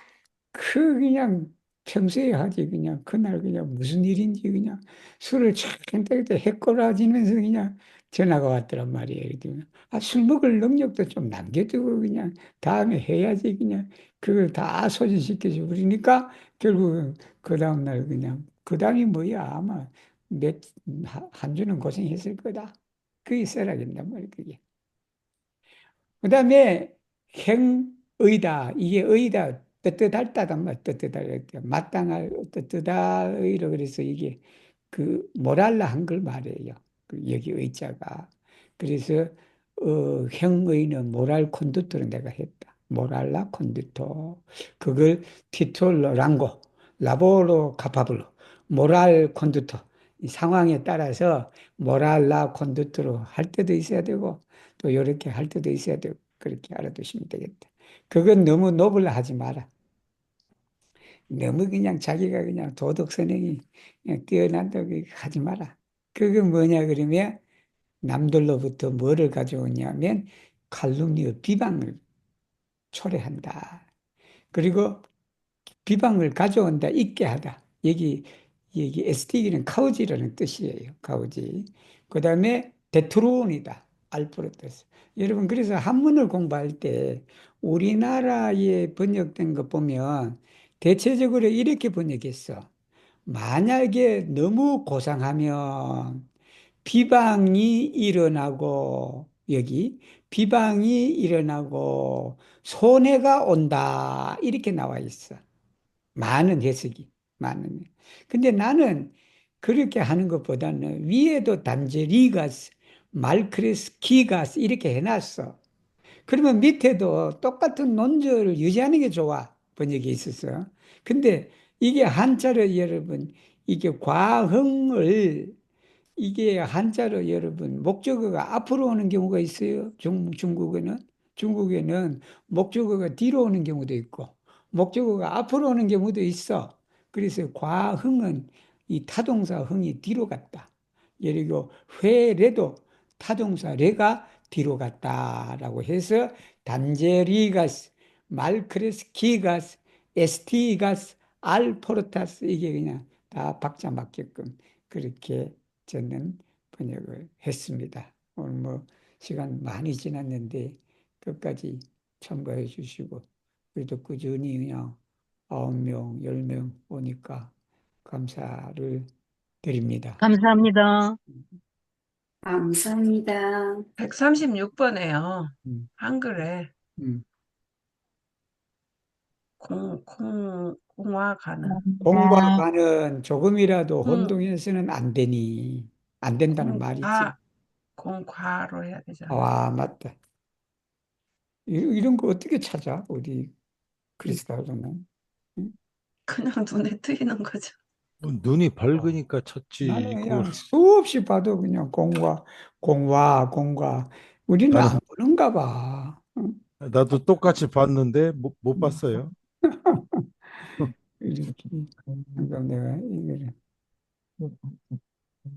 평소에 하지 그냥 그날 그냥 무슨 일인지 그냥 술을 촥 한때 해꼬라지면서 그냥 전화가 왔더란 말이에요. 그랬더니 술 먹을 능력도 좀 남겨두고 그냥 다음에 해야지 그냥 그걸 다 소진시켜줘 버리니까 결국은 그 다음날 그냥 그 다음이 뭐야 아마 한 주는 고생했을 거다. 그게 쎄락인단 말이야 그게. 그 다음에 행의다. 이게 의다. 뜨뜻할다단 말, 뜨뜻할, 마땅할, 뜨뜻할의로 그래서 이게 그 모랄라 한글 말이에요. 여기 의자가. 그래서 행의는 모랄 콘두토를 내가 했다. 모랄라 콘두토. 그걸 티톨로 랑고, 라보로 카파블로, 모랄 콘두토. 이 상황에 따라서 모랄라 콘두토로 할 때도 있어야 되고 또 이렇게 할 때도 있어야 되고 그렇게 알아두시면 되겠다. 그건 너무 노블하지 마라. 너무 그냥 자기가 그냥 도덕성이 그냥 뛰어난다고 하지 마라. 그건 뭐냐 그러면 남들로부터 뭐를 가져오냐면 칼lum니어 비방을 초래한다. 그리고 비방을 가져온다, 있게 하다. 여기 ST기는 카우지라는 뜻이에요. 카우지. 그 다음에 데트론이다. 알프로테스. 여러분, 그래서 한문을 공부할 때 우리나라에 번역된 거 보면 대체적으로 이렇게 번역했어. 만약에 너무 고상하면 비방이 일어나고, 여기 비방이 일어나고 손해가 온다. 이렇게 나와 있어. 많은 해석이 많은. 근데 나는 그렇게 하는 것보다는 위에도 단제 리가스, 말크레스, 기가스 이렇게 해놨어. 그러면 밑에도 똑같은 논절을 유지하는 게 좋아. 번역이 있었어. 근데 이게 한자로 여러분, 이게 과흥을 이게 한자로 여러분 목적어가 앞으로 오는 경우가 있어요. 중국에는 목적어가 뒤로 오는 경우도 있고 목적어가 앞으로 오는 경우도 있어. 그래서 과흥은 이 타동사 흥이 뒤로 갔다. 예를 들어 회래도 타동사 레가 뒤로 갔다라고 해서 단제리가스, 말크레스 기가스, 에스티가스, 알포르타스 이게 그냥 다 박자 맞게끔 그렇게 저는 번역을 했습니다. 오늘 뭐 시간 많이 지났는데 끝까지 참가해 주시고 그래도 꾸준히 그냥 9명, 10명 오니까 감사를 드립니다. 감사합니다. 감사합니다. 136번에요. 음, 한글에 음. 공화 가능. 공과 관은 조금이라도 공, 혼동해서는 안 되니 안 된다는 말이지. 공과로 해야 되잖아요. 아, 맞다. 이런 거 어떻게 찾아? 우리 그리스도로는. 응? 그냥 눈에 띄는 거죠. 눈이 밝으니까 나는 찾지. 그걸 그냥 수없이 봐도 그냥 공과. 우리는 나는 안 보는가 봐. 응? 나도 똑같이 봤는데 못 봤어요. 이렇게. 그러니까 내가 이거를